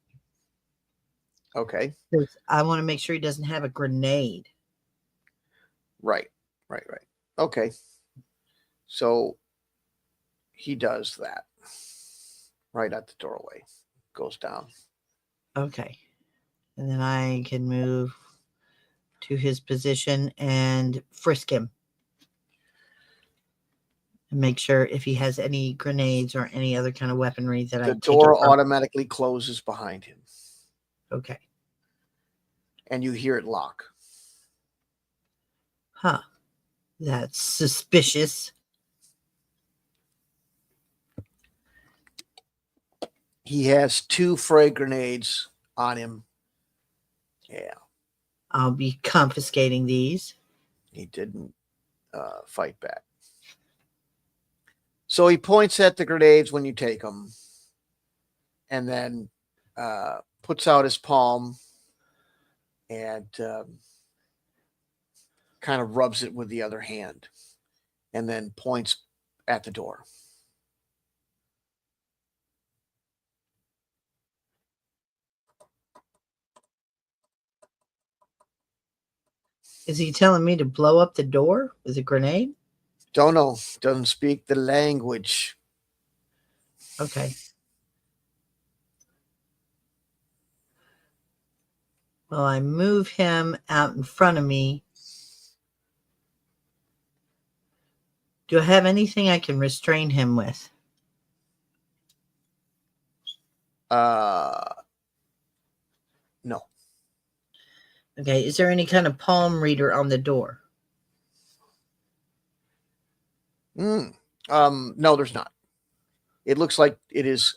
Okay. I want to make sure he doesn't have a grenade. Right. Okay. So he does that right at the doorway. Goes down. Okay. And then I can move to his position and frisk him. And make sure if he has any grenades or any other kind of weaponry that I The take door it from. automatically closes behind him. Okay. And you hear it lock. Huh. That's suspicious. He has 2 frag grenades on him. Yeah. I'll be confiscating these. He didn't fight back. So he points at the grenades when you take them and then puts out his palm and kind of rubs it with the other hand and then points at the door. Is he telling me to blow up the door with a grenade? Don't know. Doesn't speak the language. Okay. Well, I move him out in front of me. Do I have anything I can restrain him with? No. Okay. Is there any kind of palm reader on the door? No, there's not. It looks like it is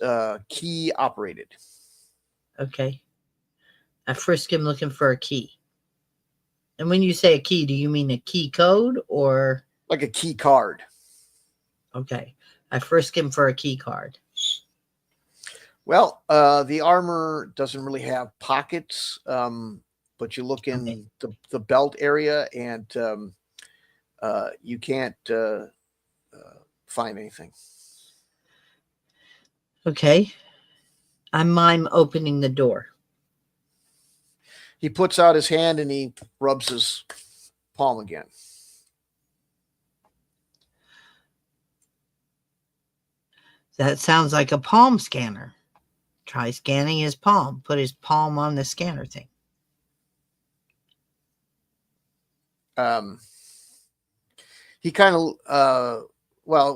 key operated. Okay. I frisk him looking for a key. And when you say a key, do you mean a key code or? Like a key card. Okay. I frisk him for a key card. Well, the armor doesn't really have pockets, but you look in the belt area and you can't find anything. Okay. I mime opening the door. He puts out his hand and he rubs his palm again. That sounds like a palm scanner. Try scanning his palm. Put his palm on the scanner thing. He kind of,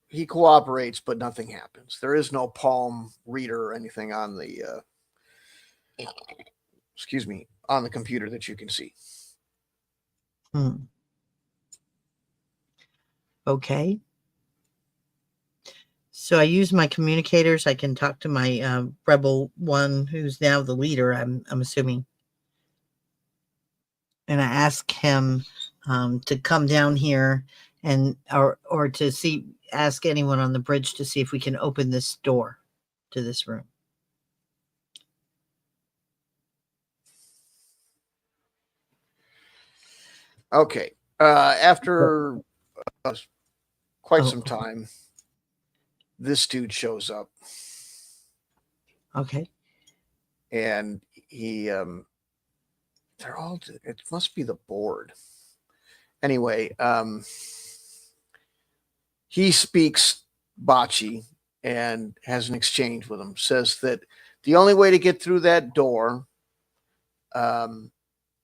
he cooperates, but nothing happens. There is no palm reader or anything on the, on the computer that you can see. Okay. So I use my communicators. I can talk to my rebel one who's now the leader, I'm assuming. And I ask him to come down here and or to ask anyone on the bridge to see if we can open this door to this room. Okay. After quite some time, this dude shows up. Okay. And he, it must be the board. anyway, he speaks Bocce and has an exchange with him. Says that the only way to get through that door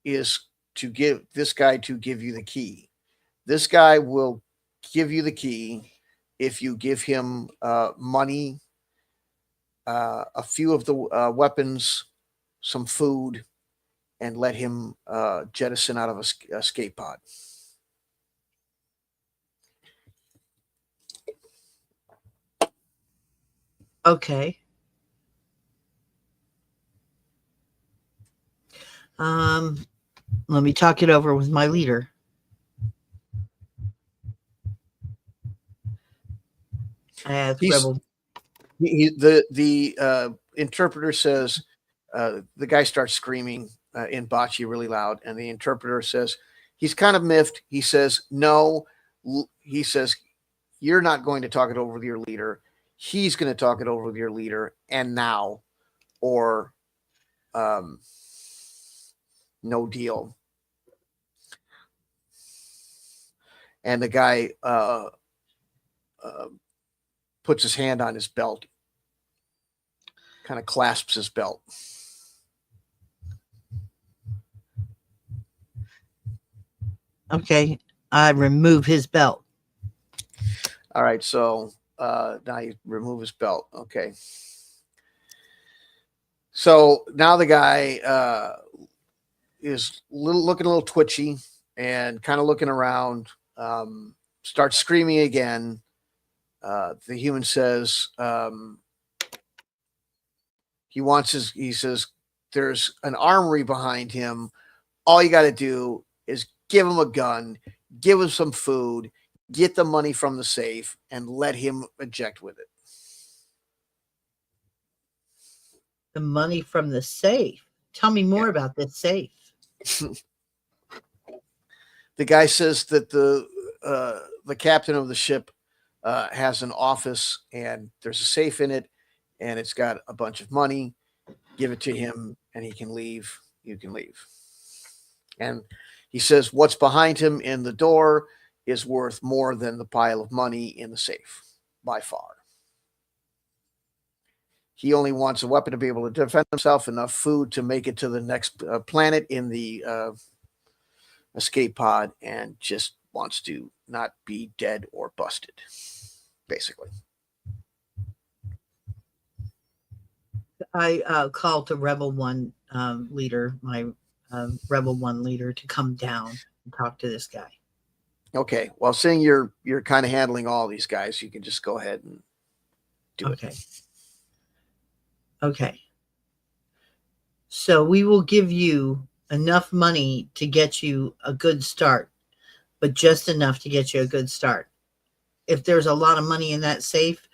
is to give this guy to give you the key. This guy will give you the key if you give him money, a few of the weapons, some food, and let him jettison out of a escape pod. Okay. Let me talk it over with my leader. I asked Rebel. The interpreter says the guy starts screaming in Bocce really loud, and the interpreter says he's kind of miffed. He says no. He says you're not going to talk it over with your leader. He's going to talk it over with your leader, and now, or no deal. And the guy puts his hand on his belt, kind of clasps his belt. Okay, I remove his belt. All right, so now you remove his belt. Okay. So now the guy is looking a little twitchy and kind of looking around, starts screaming again. The human says he says there's an armory behind him. All you got to do is give him a gun, give him some food, get the money from the safe, and let him eject with it. The money from the safe. Tell me more about this safe. The guy says that the captain of the ship has an office and there's a safe in it, and it's got a bunch of money. Give it to him, and he can leave. You can leave. And he says what's behind him in the door is worth more than the pile of money in the safe, by far. He only wants a weapon to be able to defend himself, enough food to make it to the next planet in the escape pod, and just wants to not be dead or busted, basically. I called the Rebel One leader, my Rebel One leader, to come down and talk to this guy. Okay. Well, seeing you're kind of handling all these guys, you can just go ahead and do it. Okay. So we will give you enough money to get you a good start, but just enough to get you a good start. If there's a lot of money in that safe,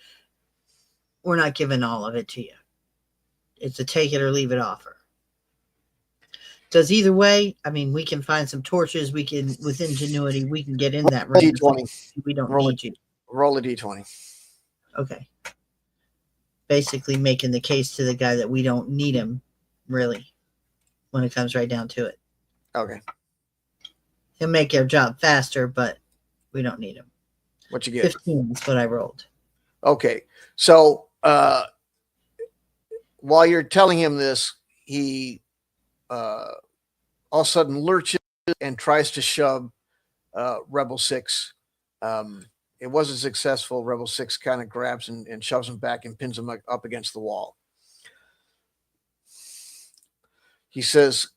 we're not giving all of it to you. It's a take it or leave it offer. Because either way, I mean, we can find some torches. We can, with ingenuity, we can get in that room. D20. We don't need you. Roll a D20. Okay. Basically making the case to the guy that we don't need him, really, when it comes right down to it. Okay. He'll make our job faster, but we don't need him. What you get? 15 is what I rolled. Okay. So while you're telling him this, he all of a sudden lurches and tries to shove Rebel 6. It wasn't successful. Rebel 6 kind of grabs and shoves him back and pins him up against the wall. He says,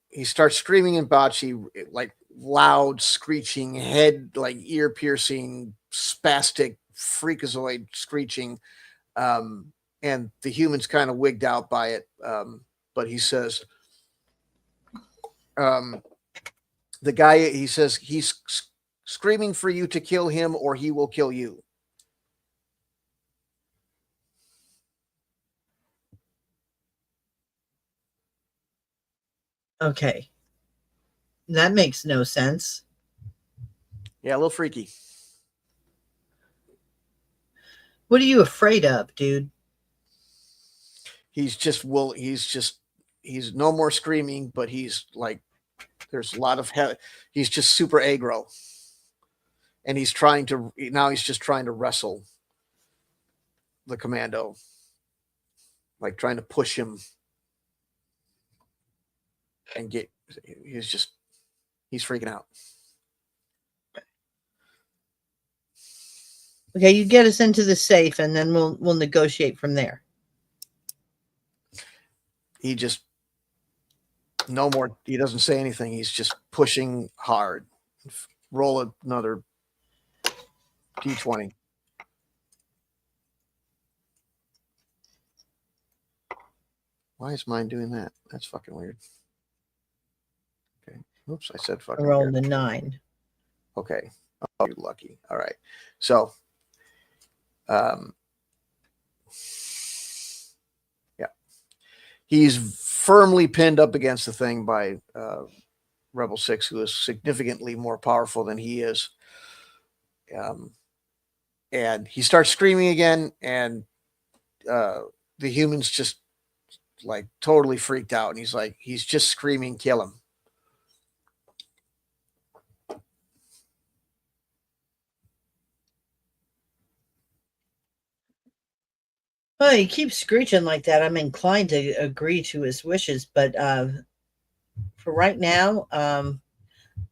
he starts screaming in Bocce, like loud, screeching, head, like ear piercing, spastic, freakazoid screeching. And the human's kind of wigged out by it. But he says, the guy, he says, he's screaming for you to kill him or he will kill you. Okay. That makes no sense. Yeah, a little freaky. What are you afraid of, dude? He's no more screaming, but he's like There's a lot of he's just super aggro, and he's just trying to wrestle the commando, like trying to push him and get. He's freaking out. Okay, you get us into the safe, and then we'll negotiate from there. He just no more. He doesn't say anything. He's just pushing hard. Roll another d20. Why is mine doing that? That's fucking weird. Okay. Oops, I said fucking. I rolled a 9. Okay. Oh, you're lucky. All right. So, yeah, he's firmly pinned up against the thing by Rebel 6, who is significantly more powerful than he is. And he starts screaming again, and the human's just like totally freaked out, and he's just screaming, "Kill him!" Well, he keeps screeching like that. I'm inclined to agree to his wishes, but for right now,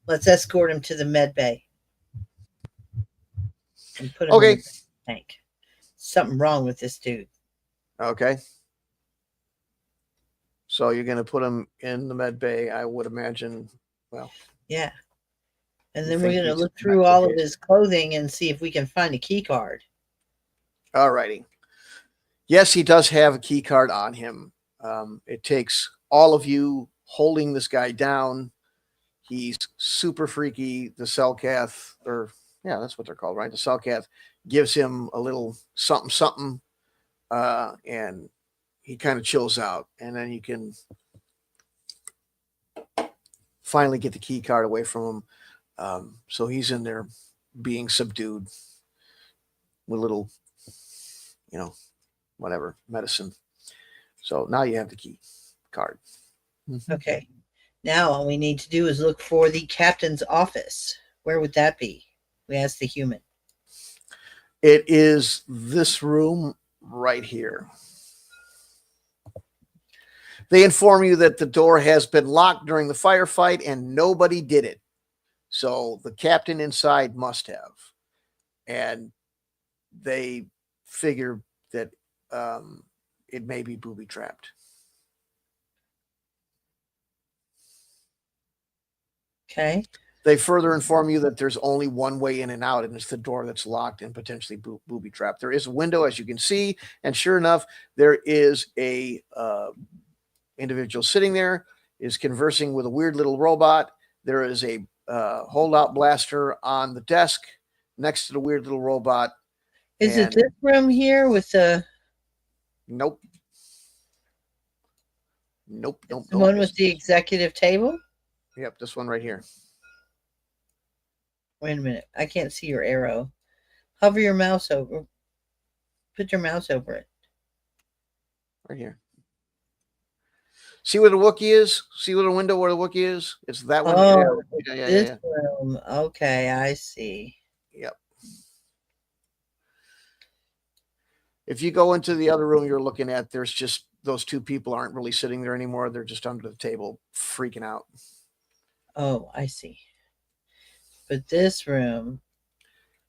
let's escort him to the med bay and put him in the tank. Something wrong with this dude. Okay. So you're going to put him in the med bay, I would imagine. Well, yeah. And then we're going to look through all of his clothing and see if we can find a key card. All righty. Yes, he does have a key card on him. It takes all of you holding this guy down. He's super freaky. The Cellcath, that's what they're called, right? The Cellcath gives him a little something, and he kind of chills out. And then you can finally get the key card away from him. So he's in there being subdued with a little, whatever, medicine. So now you have the key card. Okay. Now all we need to do is look for the captain's office. Where would that be? We asked the human. It is this room right here. They inform you that the door has been locked during the firefight and nobody did it. So the captain inside must have. And they figure that it may be booby trapped. Okay. They further inform you that there's only one way in and out, and it's the door that's locked and potentially booby trapped. There is a window, as you can see, and sure enough, there is a individual sitting there, is conversing with a weird little robot. There is a holdout blaster on the desk next to the weird little robot. Is it this room here with the... Nope. The one with the executive table? Yep, this one right here. Wait a minute. I can't see your arrow. Hover your mouse over. Put your mouse over it. Right here. See where the Wookiee is? See where the window where the Wookiee is? It's that one. Oh, this room. Okay, I see. Yep. If you go into the other room you're looking at, there's just those two people aren't really sitting there anymore. They're just under the table freaking out. Oh, I see. But this room,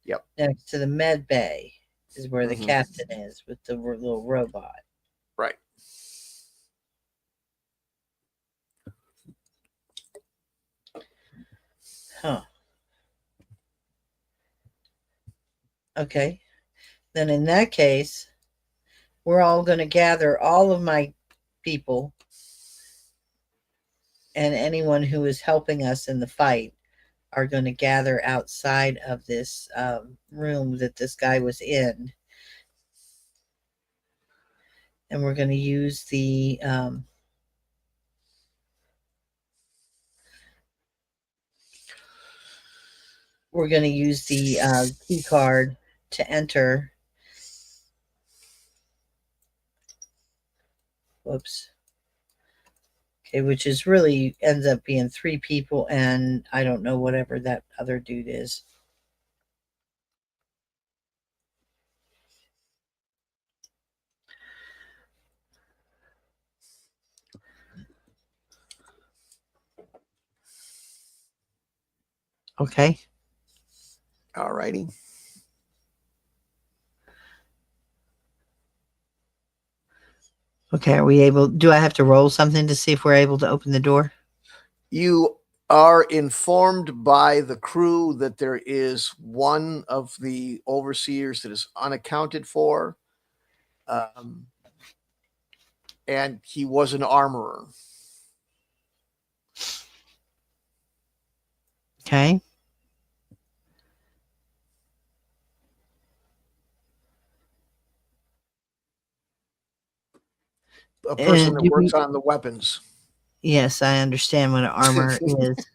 yep, next to the med bay, is where the captain is with the little robot. Right. Huh. Okay. Then in that case, we're all going to gather all of my people and anyone who is helping us in the fight are going to gather outside of this room that this guy was in. And we're going to use the key card to enter. Whoops. Okay, which is really ends up being 3 people, and I don't know whatever that other dude is. Okay. All righty. Okay, are we able? Do I have to roll something to see if we're able to open the door? You are informed by the crew that there is one of the overseers that is unaccounted for, and he was an armorer. Okay. A person that Do works we, on the weapons. yes, I understand what an armor is.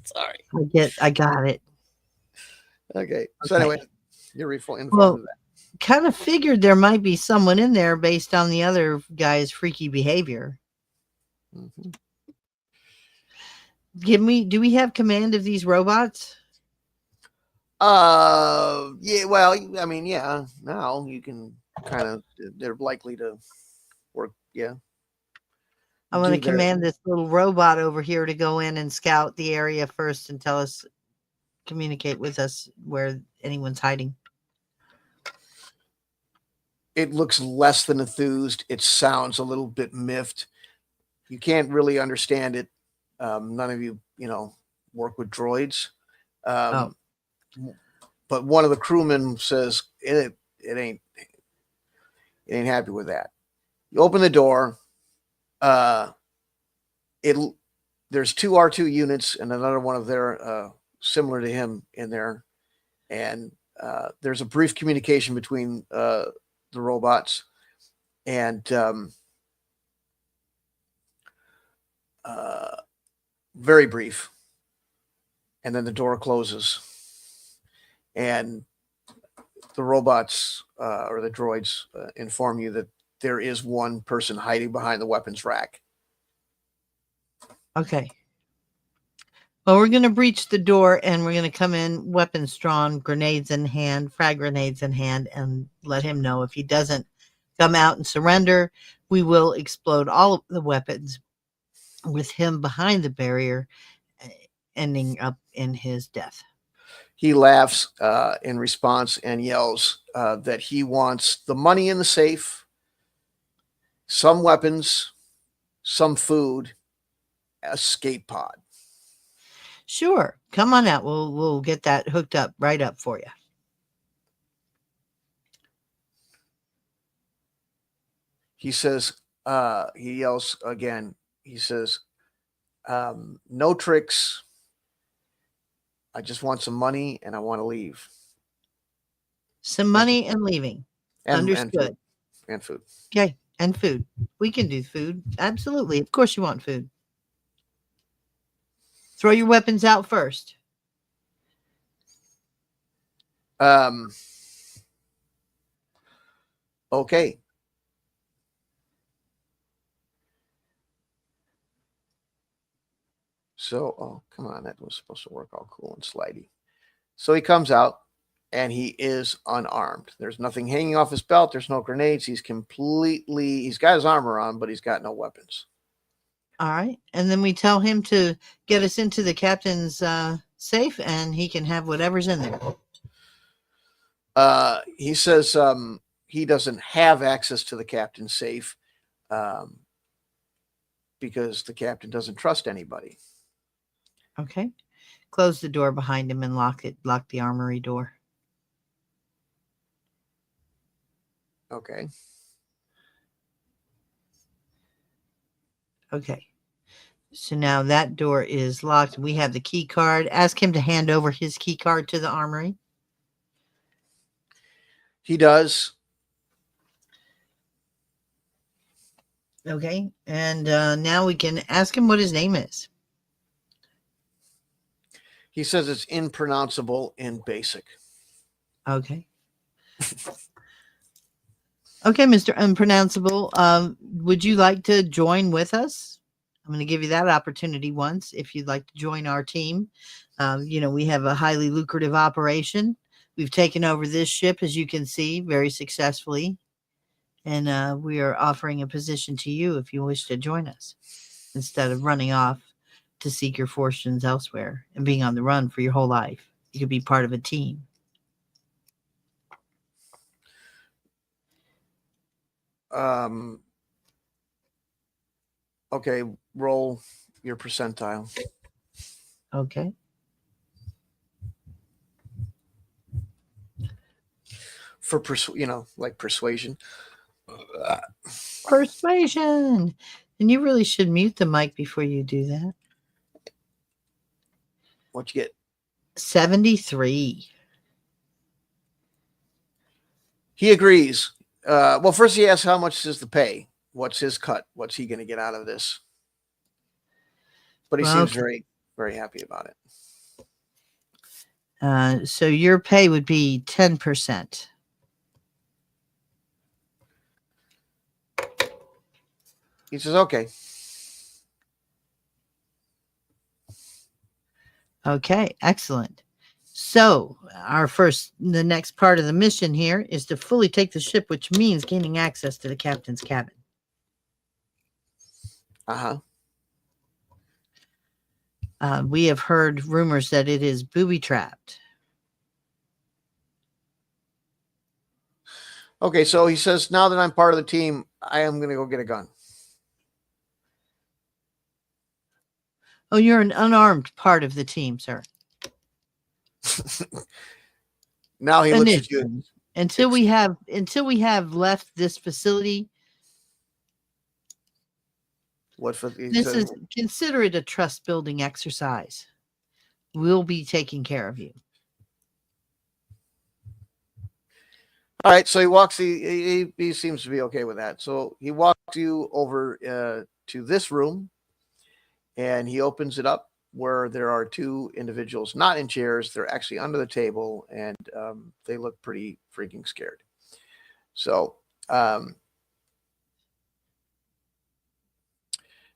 Sorry. I got it. Okay. So Okay. anyway, you're informed Well, of that. kind of figured there might be someone in there based on the other guy's freaky behavior. Mm-hmm. Do we have command of these robots? Yeah, well, I mean, yeah, now you can kind of, they're likely to work, yeah. I want to Do their, command this little robot over here to go in and scout the area first and communicate with us where anyone's hiding. it looks less than enthused. It sounds a little bit miffed. You can't really understand it. None of you, work with droids. Oh, But one of the crewmen says it ain't happy with that. You open the door. It there's 2 R2 units and another one of their similar to him in there, and there's a brief communication between the robots, and very brief, and then the door closes, and the robots or the droids inform you that there is one person hiding behind the weapons rack. okay. Well, we're going to breach the door and we're going to come in weapons drawn, grenades in hand, frag grenades in hand, and let him know if he doesn't come out and surrender, we will explode all of the weapons with him behind the barrier, ending up in his death. He laughs in response and yells that he wants the money in the safe, some weapons, some food, a skate pod. Sure, come on out. We'll get that hooked up right up for you. He says, he yells again. He says, no tricks. I just want some money and I want to leave. Some money and leaving. Understood. And food. Okay, and food. We can do food. Absolutely. Of course you want food. Throw your weapons out first. Okay. So, oh, come on. That was supposed to work all cool and slidey. So he comes out and he is unarmed. There's nothing hanging off his belt. There's no grenades. He's got his armor on, but he's got no weapons. All right. And then we tell him to get us into the captain's safe and he can have whatever's in there. He says he doesn't have access to the captain's safe because the captain doesn't trust anybody. Okay. Close the door behind him and lock the armory door. Okay. Okay. So now that door is locked. We have the key card. Ask him to hand over his key card to the armory. He does. Okay. And now we can ask him what his name is. He says it's impronounceable in basic. Okay. Okay, Mr. Unpronounceable. would you like to join with us? I'm going to give you that opportunity once if you'd like to join our team. We have a highly lucrative operation. We've taken over this ship, as you can see, very successfully. And we are offering a position to you if you wish to join us instead of running off to seek your fortunes elsewhere and being on the run for your whole life. You could be part of a team. Okay, roll your percentile. Okay. For persuasion. Persuasion. And you really should mute the mic before you do that. What'd you get? 73. He agrees. Well, first he asks how much is the pay. What's his cut? What's he going to get out of this? But he seems very, very happy about it. So your pay would be 10%. He says, okay. Okay, excellent. So the next part of the mission here is to fully take the ship, which means gaining access to the captain's cabin. We have heard rumors that it is booby-trapped. Okay, so he says, now that I'm part of the team, I am going to go get a gun. Oh, you're an unarmed part of the team, sir. Now he looks at you. Until we have left this facility. Consider it a trust building exercise. We'll be taking care of you. All right, so he walks. He seems to be okay with that. So he walks you over to this room, and he opens it up where there are two individuals not in chairs. They're actually under the table, and they look pretty freaking scared. So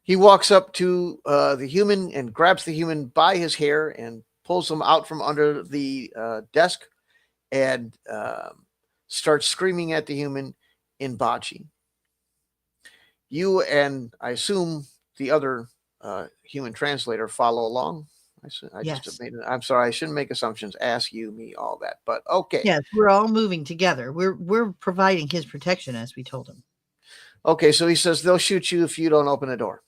he walks up to the human and grabs the human by his hair and pulls him out from under the desk and starts screaming at the human in Bocce. You and I assume the other human translator follow along. Yes. I'm sorry, I shouldn't make assumptions. Ask you, me, all that. But okay. Yes, we're all moving together. We're providing his protection, as we told him. Okay, so he says they'll shoot you if you don't open the door.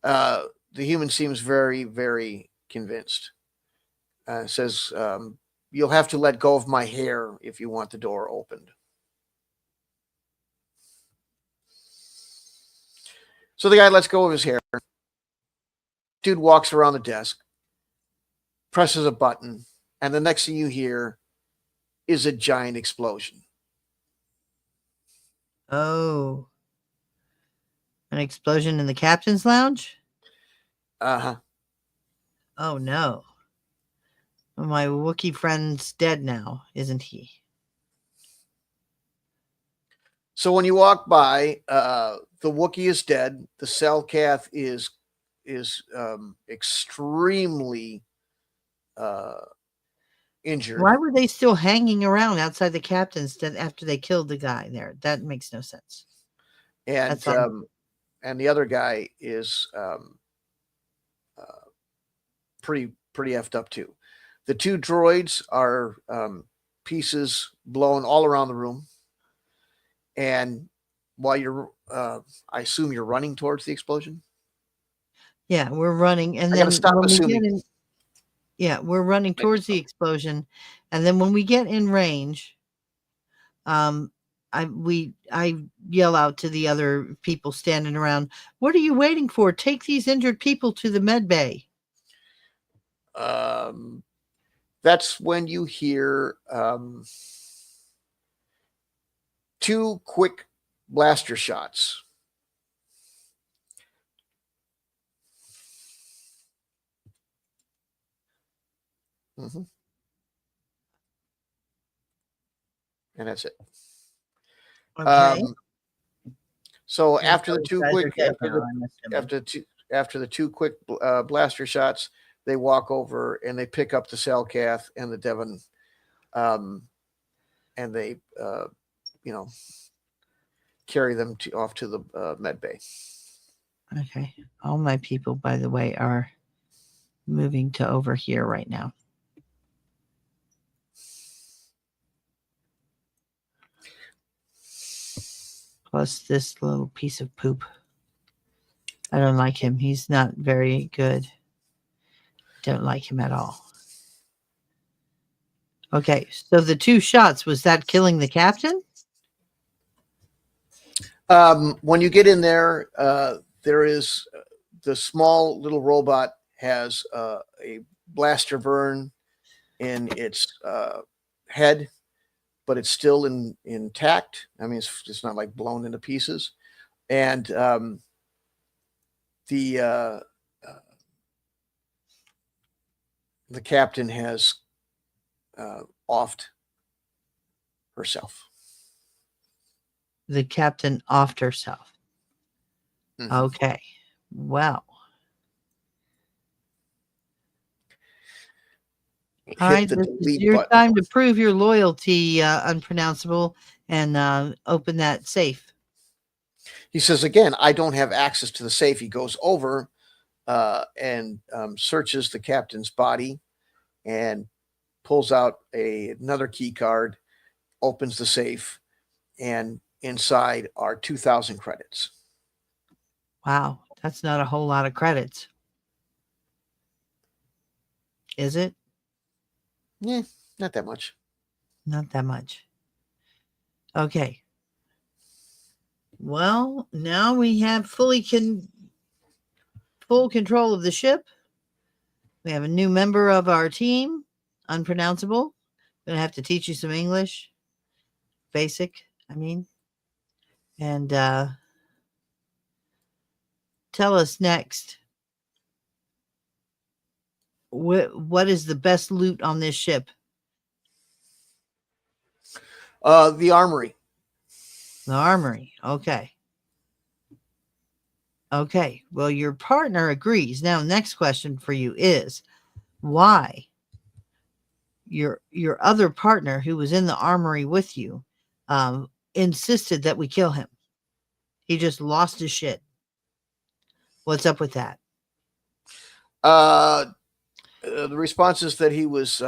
The human seems very, very convinced. Says, you'll have to let go of my hair if you want the door opened. So the guy lets go of his hair. Dude walks around the desk, presses a button, and the next thing you hear is a giant explosion. Oh. An explosion in the captain's lounge? Uh-huh. Oh, no. My Wookiee friend's dead now, isn't he? So when you walk by, the Wookiee is dead. The Selkath is extremely injured. Why were they still hanging around outside the captain's after they killed the guy there? That makes no sense. And the other guy is pretty effed up too. The two droids are pieces blown all around the room. And while you're, I assume you're running towards the explosion. Yeah, we're running, and then we're running towards the explosion, and then when we get in range, I yell out to the other people standing around, "What are you waiting for? Take these injured people to the med bay." That's when you hear two quick blaster shots. Mm-hmm. and that's it. Okay. So And after the those two guys quick are dead now, I'm assuming. after the two quick blaster shots, they walk over and they pick up the Salcath and the Devon, and they carry them off to the med bay. Okay. All my people, by the way, are moving to over here right now. Plus this little piece of poop. I don't like him. He's not very good. Don't like him at all. Okay, so the two shots, was that killing the captain? When you get in there, there is the small little robot has a blaster burn in its head, but it's still intact. I mean, it's not like blown into pieces. And the captain has offed herself. The captain offed herself. Mhm. Okay. Well. All right, this is your button. time to prove your loyalty, unpronounceable, and open that safe. He says again, I don't have access to the safe. He goes over and searches the captain's body and pulls out another key card, opens the safe, and inside are 2,000 credits. Wow, that's not a whole lot of credits. Is it? Yeah, not that much. Not that much. Okay. Well, now we have full control of the ship. We have a new member of our team, unpronounceable. Gonna have to teach you some English. Basic, I mean. And tell us next. What is the best loot on this ship? The armory. The armory. Okay. Okay. Well, your partner agrees. Now, next question for you is why your other partner who was in the armory with you insisted that we kill him. He just lost his shit. What's up with that? The response is that he was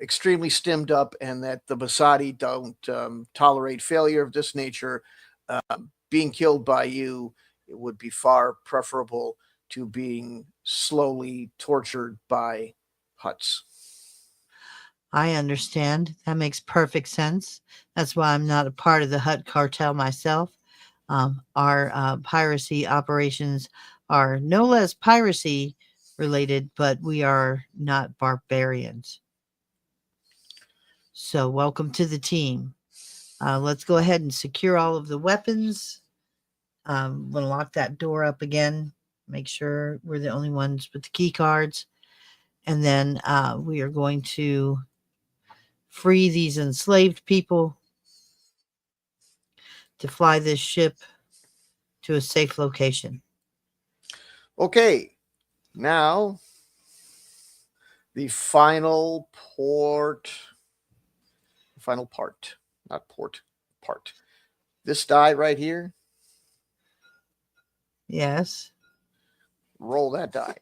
extremely stimmed up and that the Basadi don't tolerate failure of this nature. Being killed by you, it would be far preferable to being slowly tortured by Huts. I understand. That makes perfect sense. That's why I'm not a part of the Hut cartel myself. Our piracy operations are no less piracy related, but we are not barbarians. So, welcome to the team. Let's go ahead and secure all of the weapons. I'm going to lock that door up again. Make sure we're the only ones with the key cards. And then we are going to free these enslaved people to fly this ship to a safe location. Okay, now the final part, not port, part. This die right here, Yes. roll that die.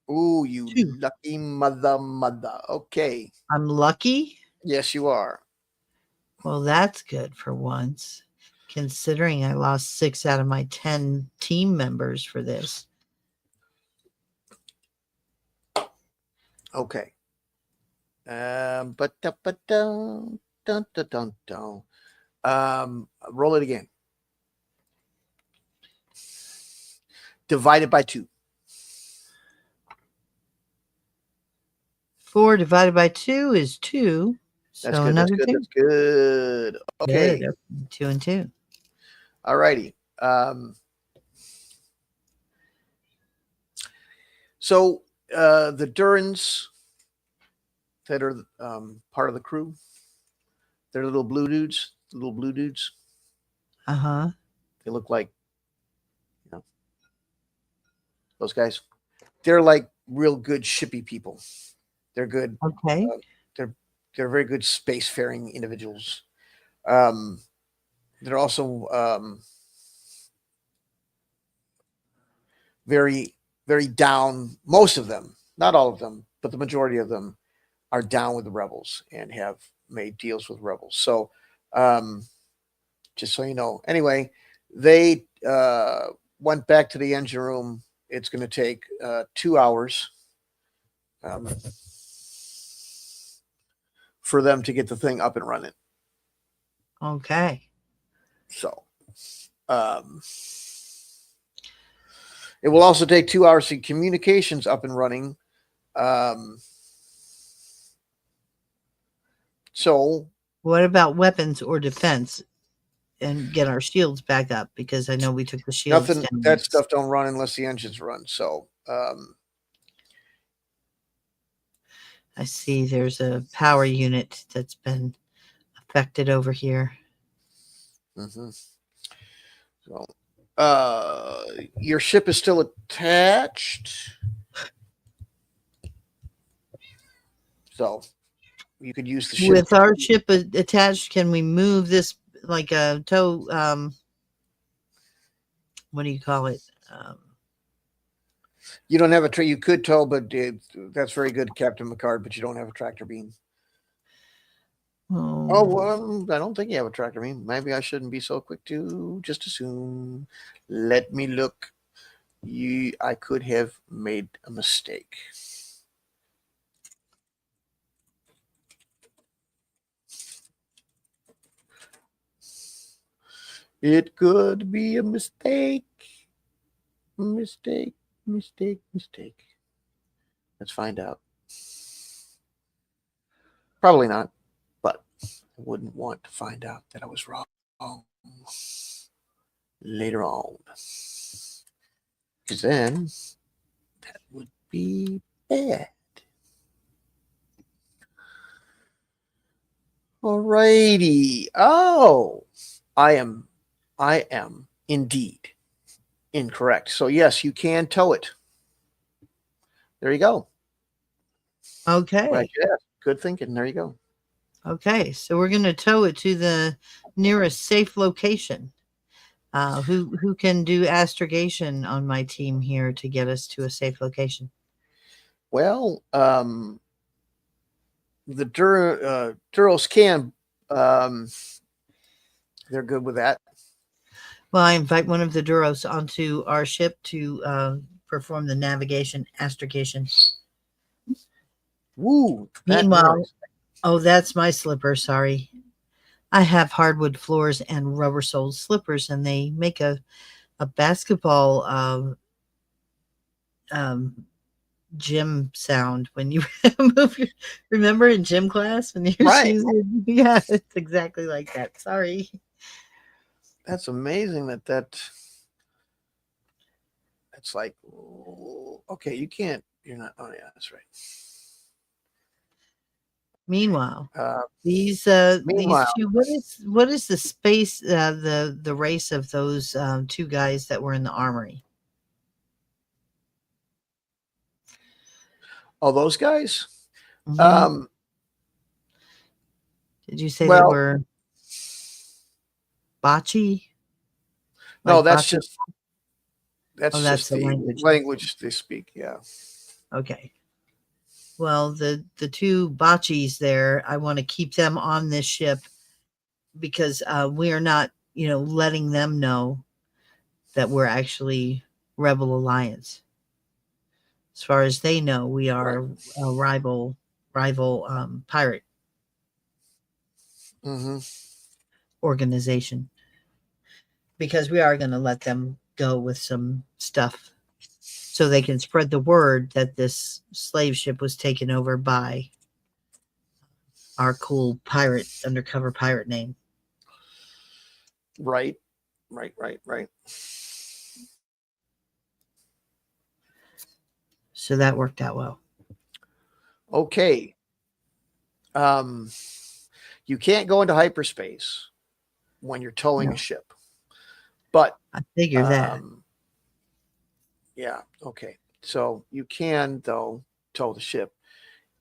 Ooh, you 2. lucky mother. Okay. I'm lucky. Yes, you are. Well, that's good for once, considering I lost 6 out of my 10 team members for this. Okay. Dun, dun, dun, dun. Roll it again. Divided by 2. 4 divided by 2 is 2. So That's good. another That's good. 2. That's good. Okay. Good. 2 and 2. All righty. So the Durans that are part of the crew, they're little blue dudes. Little blue dudes. Uh-huh. They look like those guys. They're like real good shippy people. They're good. Okay. They're they're very good spacefaring individuals. Um, they're also very very down. Most of them, not all of them, but the majority of them are down with the rebels and have made deals with rebels. So, um, just so you know. Anyway, they went back to the engine room. It's going to take 2 hours um, for them to get the thing up and running. Okay. So, it will also take 2 hours to get communications up and running. Um, so, What about weapons or defense and get our shields back up? Because I know we took the shields nothing, down. that stuff don't run unless the engines run. So, I see there's a power unit that's been affected over here. mhm. So, your ship is still attached. So, you could use the ship. With our ship attached, can we move this like a tow? What do you call it? You don't have a you could tow, but that's very good, Captain Picard. But you don't have a tractor beam. Oh, well, I don't think you have a tractor beam. Maybe I shouldn't be so quick to just assume. Let me look. I could have made a mistake. It could be a mistake. Mistake. Let's find out. Probably not, but I wouldn't want to find out that I was wrong later on. Because then that would be bad. Alrighty. Oh, I am indeed incorrect. So yes, you can tow it. There you go. Okay. Right. Yeah. Good thinking. There you go. Okay. So we're going to tow it to the nearest safe location. Who can do astrogation on my team here to get us to a safe location? Well, the Duros can. They're good with that. Well, I invite one of the Duros onto our ship to perform the navigation astrogation. Woo! Meanwhile, oh, that's my slipper. Sorry. I have hardwood floors and rubber soled slippers, and they make a basketball gym sound when you move your, remember in gym class when your Right. shoes yeah, it's exactly like that. Sorry. That's amazing that's like, okay, you can't, you're not, oh yeah, that's right. Meanwhile, these Meanwhile, two, what is the space the race of those two guys that were in the armory? oh, those guys? Mm-hmm. Did you say they Well, were bocce? no, Like that's bocce? just Oh, that's the the language. language they speak. Yeah. Okay. Well, the two bocces there, I want to keep them on this ship because we are not, letting them know that we're actually Rebel Alliance. As far as they know, we are Right. a rival pirate Mm-hmm. organization because we are going to let them go with some stuff so they can spread the word that this slave ship was taken over by our cool undercover pirate name. Right. So that worked out well. Okay. You can't go into hyperspace when you're towing No. a ship, but I figured that. yeah, okay. So you can though tow the ship.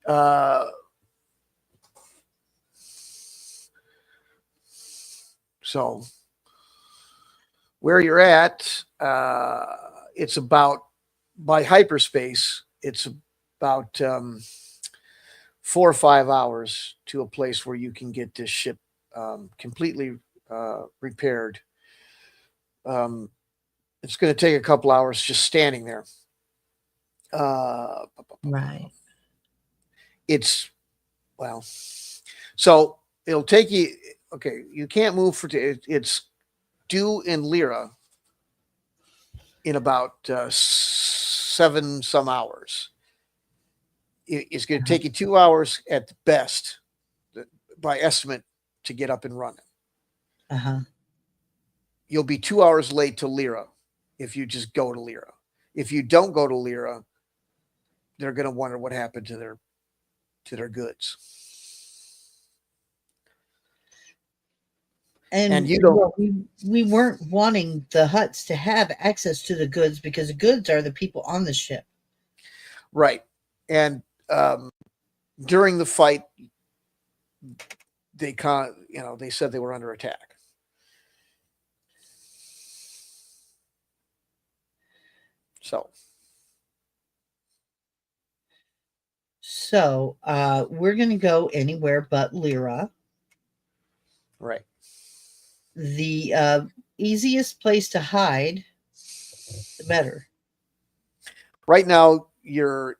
Uh, so where you're at, it's about by hyperspace. It's about 4 or 5 hours to a place where you can get this ship completely repaired. It's going to take a couple hours just standing there. Right. It's well, so it'll take you. Okay, you can't move for. It's due in Lyra in about 7 some hours. It's going to take you 2 hours at the best, by estimate, to get up and running. Uh-huh. You'll be 2 hours late to Lyra if you just go to Lyra. If you don't go to Lyra, they're going to wonder what happened to their goods. And you don't. well, we weren't wanting the Hutts to have access to the goods because the goods are the people on the ship. Right. And during the fight, they said they were under attack. So we're going to go anywhere but Lyra. Right. The easiest place to hide, the better. Right now, you're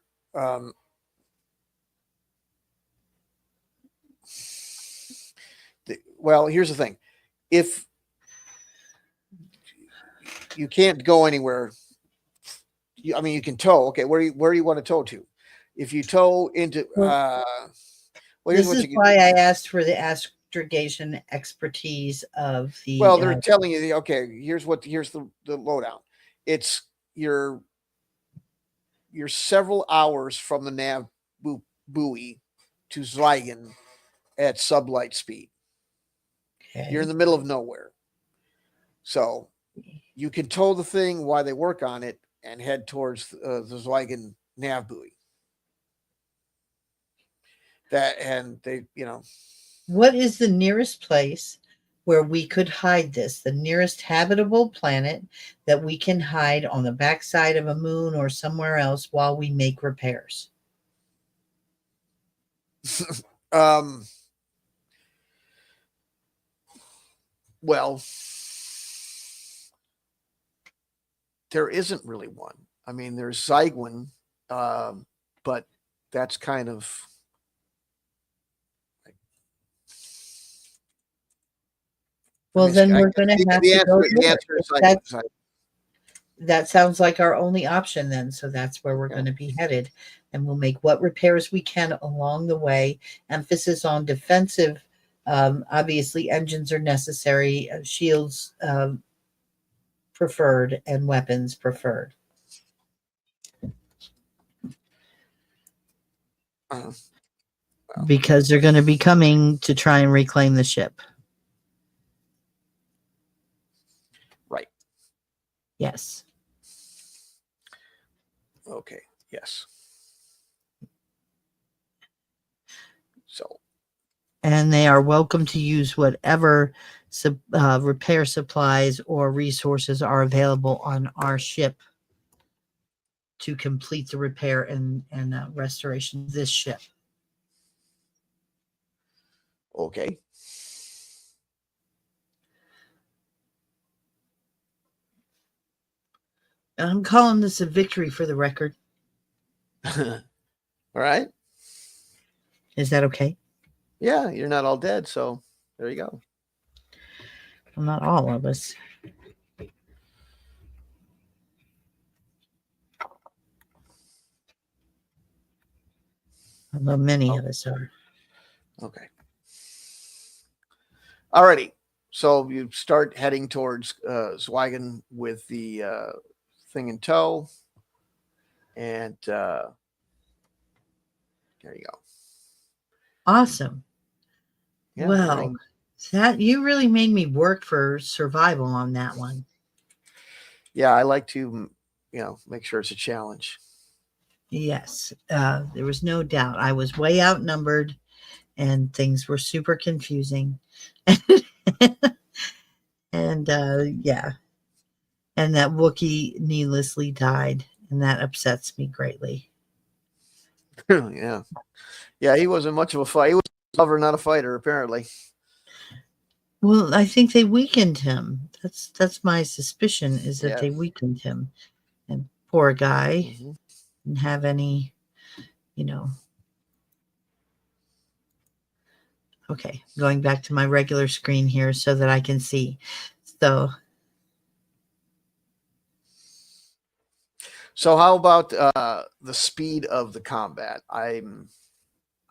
well, here's the thing. If you can't go anywhere, you can tow. Okay, where do you want to tow to? If you tow into this is why I asked for the astrogation expertise of the. Well, they're telling you, okay, here's the lowdown. It's you're several hours from the nav buoy to Zygon at sublight speed. Okay. You're in the middle of nowhere. So you can tow the thing while they work on it and head towards the Zygon nav buoy. What is the nearest place where we could hide this? The nearest habitable planet that we can hide on the backside of a moon or somewhere else while we make repairs? Well, there isn't really one. I mean, there's Zygon, but that's kind of well. Then we're going to have to go. The answer is Zygon. That sounds like our only option then. So that's where we're going to be headed, and we'll make what repairs we can along the way. Emphasis on defensive. Obviously, engines are necessary. Shields preferred, and weapons preferred. Because they're going to be coming to try and reclaim the ship. Right. Yes. Okay. Yes. So. And they are welcome to use whatever repair supplies or resources are available on our ship to complete the repair and restoration of this ship. Okay. I'm calling this a victory for the record. All right. Is that okay? Yeah, you're not all dead, so there you go. Well, not all of us. Although many of us are. Okay. Alrighty. So you start heading towards Zygon with the thing in tow. And there you go. Awesome. Yeah, Well, that you really made me work for survival on that one. yeah, I like to, make sure it's a challenge. Yes, there was no doubt. I was way outnumbered, and things were super confusing. And yeah, and that Wookiee needlessly died, and that upsets me greatly. Yeah. Yeah, he wasn't much of a fight. He was a lover, not a fighter, apparently. Well, I think they weakened him. That's my suspicion, is that Yeah. they weakened him. And poor guy Hmm. didn't have any, you know. Okay, going back to my regular screen here so that I can see. So how about the speed of the combat? I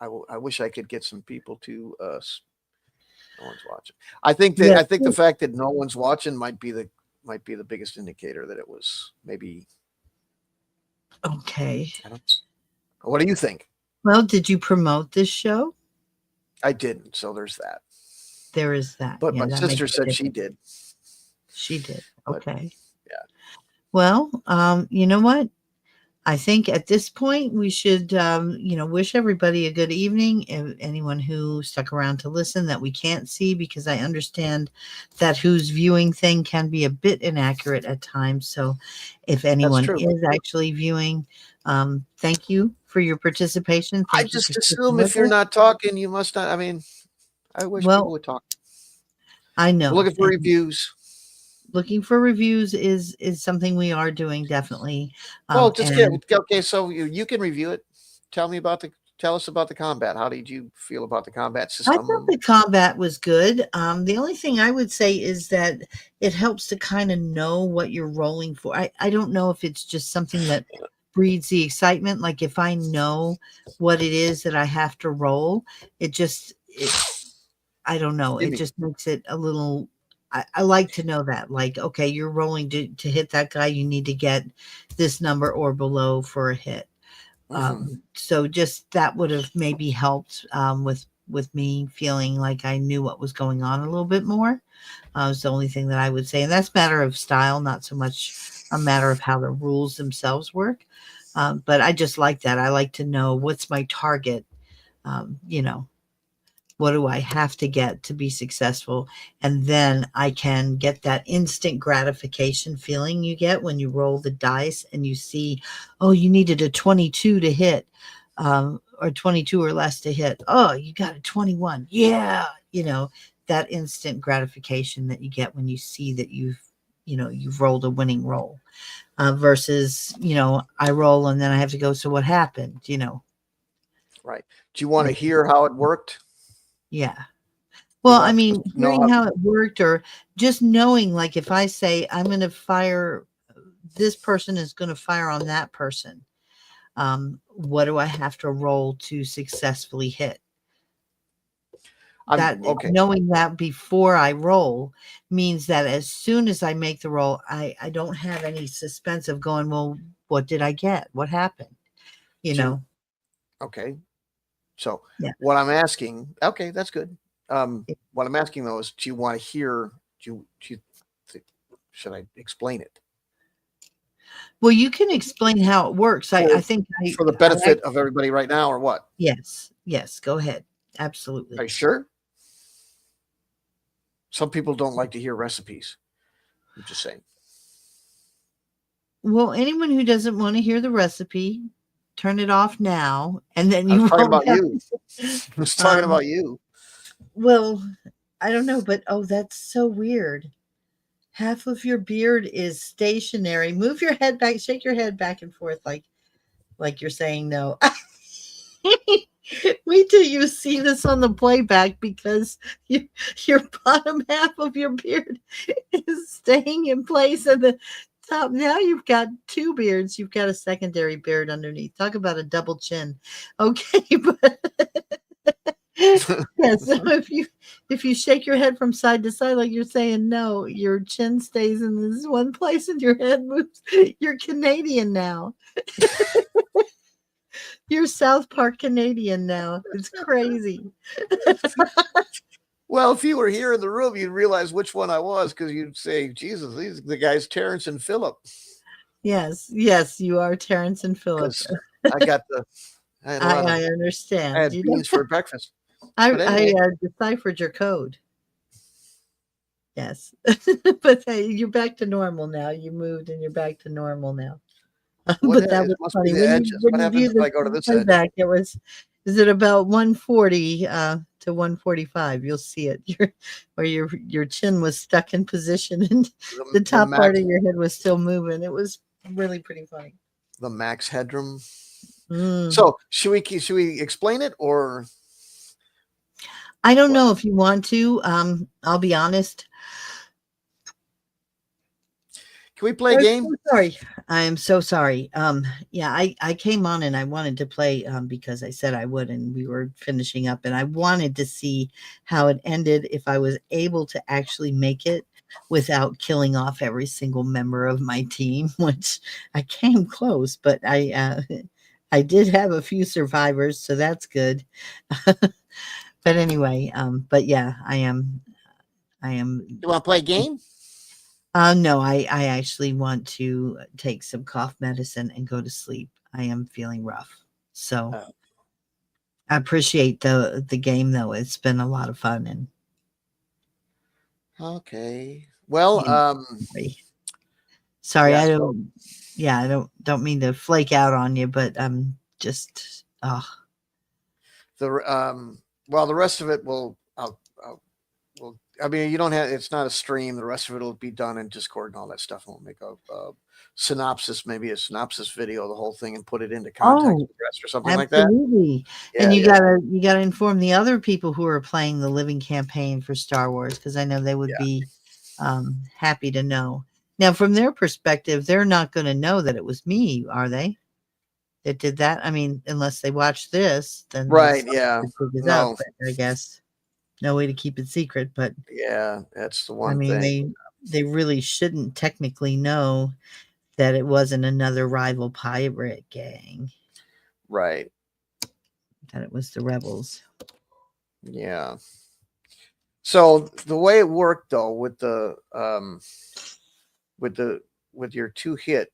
wish I could get some people to. No one's watching. I think yeah, the fact that no one's watching might be the biggest indicator that it was maybe. okay. I don't. What do you think? Well, did you promote this show? I didn't, so there's that. There is that. But Yeah, my that makes sister a said she difference. did. She did. But Okay. yeah, Well, you know what? I think at this point we should, wish everybody a good evening. Anyone who stuck around to listen that we can't see, because I understand that who's viewing thing can be a bit inaccurate at times. So if that's anyone true. is actually viewing, thank you for your participation. I Thank you for just sticking assume with if you're us. not talking, you must not. I mean, I wish people Well, would talk. I We're know. looking for reviews. Looking for reviews is something we are doing, definitely. Well, just get And okay. So you can review it. Tell us about the combat. How did you feel about the combat I thought the system? combat was good. The only thing I would say is that it helps to kind of know what you're rolling for. I don't know if it's just something that breeds the excitement. Like if I know what it is that I have to roll, it I don't know. Excuse It me. just makes it a little. I like to know that. Like, okay, you're rolling to hit that guy. You need to get this number or below for a hit. Hmm. So just that would have maybe helped with me feeling like I knew what was going on a little bit more. Is the only thing that I would say, and that's a matter of style, not so much a matter of how the rules themselves work. But I just like that. I like to know what's my target. You know, what do I have to get to be successful? And then I can get that instant gratification feeling you get when you roll the dice and you see, oh, you needed a 22 to hit, or 22 or less to hit. Oh, you got a 21. Yeah. That instant gratification that you get when you see that you've rolled a winning roll, versus, I roll and then I have to go, so what happened? Right. Do you want to It, hear how it worked? yeah. You Well, I want to mean, know hearing how? how it worked, or just knowing, like, if I say I'm going to fire, this person is going to fire on that person, what do I have to roll to successfully hit? I'm That okay. knowing that before I roll means that as soon as I make the roll, I don't have any suspense of going, well, what did I get? What happened? You Do know? okay. So Yeah. what I'm asking, okay, that's good. What I'm asking though is, do you want to hear? Should I explain it Well, you can explain how it works. I for think the I like, benefit of everybody right now, or what? yes, yes, go ahead. Are Absolutely. you sure? Some people don't like to hear recipes. I'm just saying. Well, anyone who doesn't want to hear the recipe, turn it off now, and then I was you talking won't about have. you. I was talking Um, about you. well, I don't know, but oh, that's so weird. Half of your beard is stationary. Move your head back, shake your head back and forth, like you're saying no. Wait till you see this on the playback, because your bottom half of your beard is staying in place, and the top, now you've got two beards. You've got a secondary beard underneath. Talk about a double chin. Okay, but Yeah, so if you shake your head from side to side like you're saying no, your chin stays in this one place and your head moves. You're Canadian now. You're South Park Canadian now. It's crazy. Well, if you were here in the room, you'd realize which one I was because you'd say, Jesus, these are the guys Terrence and Phillip. Yes, yes, you are Terrence and Phillip. Because I got I had a lot of I I understand. had You know, beans for breakfast. But I anyway, deciphered your code. Yes, but hey, you're back to normal now. You moved and you're back to normal now. But that it was must be funny the edges. when What you happens view if the I go to this edge? playback. It was is it about 140 to 145? You'll see it. Where your chin was stuck in position and the The top part max of your head was still moving. It was really pretty funny. the max headroom. Mm. So should we explain it or I don't what? know if you want to. I'll be honest. Can we play a I'm game? so sorry. I am so sorry. Yeah, I came on and I wanted to play because I said I would, and we were finishing up, and I wanted to see how it ended if I was able to actually make it without killing off every single member of my team, which I came close, but I did have a few survivors, so that's good. But anyway, but yeah, I am You want to play a game? no, I actually want to take some cough medicine and go to sleep. I am feeling rough. So Oh, I appreciate the game though. It's been a lot of fun and okay. Well, yeah, sorry. Sorry, yeah. I So don't yeah, I don't mean to flake out on you, but I'm just oh the well, the rest of it I'll well, I mean, you don't have. It's not a stream. The rest of it will be done in Discord and all that stuff. We'll make a synopsis, maybe a synopsis video, of the whole thing, and put it into context oh with the rest or something like that. absolutely. And Yeah, yeah, you gotta inform the other people who are playing the living campaign for Star Wars because I know they would yeah. be happy to know. Now, from their perspective, they're not going to know that it was me, are they? That did that. I mean, unless they watch this, then they'll Right. Yeah. pick it up. No. But I guess no way to keep it secret. But Yeah. That's the I one mean, thing. they really shouldn't technically know that it wasn't another rival pirate gang. Right. That it was the rebels. Yeah. So the way it worked though with the with your two hit,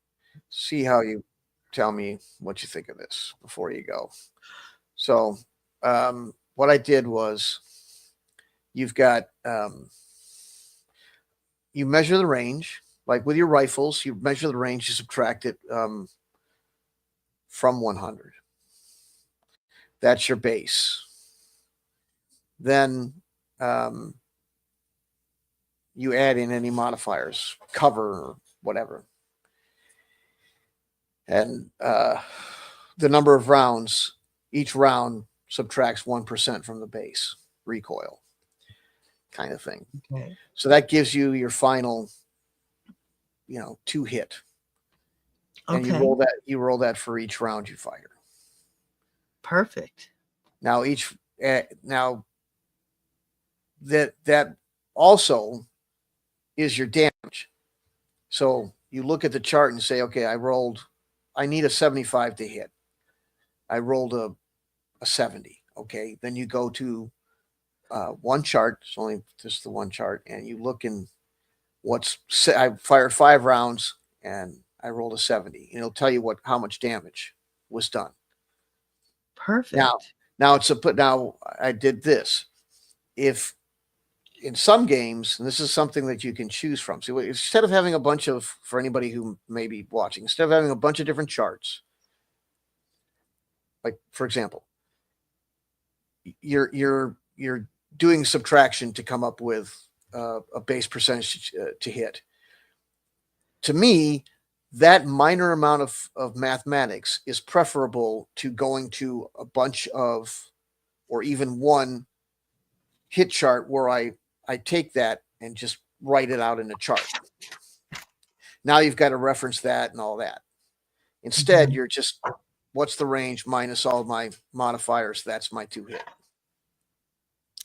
see how you tell me what you think of this before you go. So what I did was you've got you measure the range like with your rifles. You measure the range, you subtract it from 100. That's your base. Then um, you add in any modifiers, cover or whatever, and the number of rounds. Each round subtracts 1% from the base recoil, kind of thing. Okay. So that gives you your final, two hit, and Okay. you roll that for each round you fire. Perfect. Now now that also is your damage. So you look at the chart and say, okay, I need a 75 to hit. I rolled a 70. Okay, then you go to one chart. It's only just the one chart, and you look in I fired 5 rounds and I rolled a 70. And it'll tell you how much damage was done. Now, Perfect. now I did this. If in some games, and this is something that you can choose from. So instead of having a bunch of, for anybody who may be watching, instead of having a bunch of different charts, like for example, you're doing subtraction to come up with a base percentage to hit. To me, that minor amount of mathematics is preferable to going to a bunch of, or even one hit chart where I take that and just write it out in a chart. Now you've got to reference that and all that. Instead, Mhm. you're just, what's the range minus all my modifiers? That's my two hit.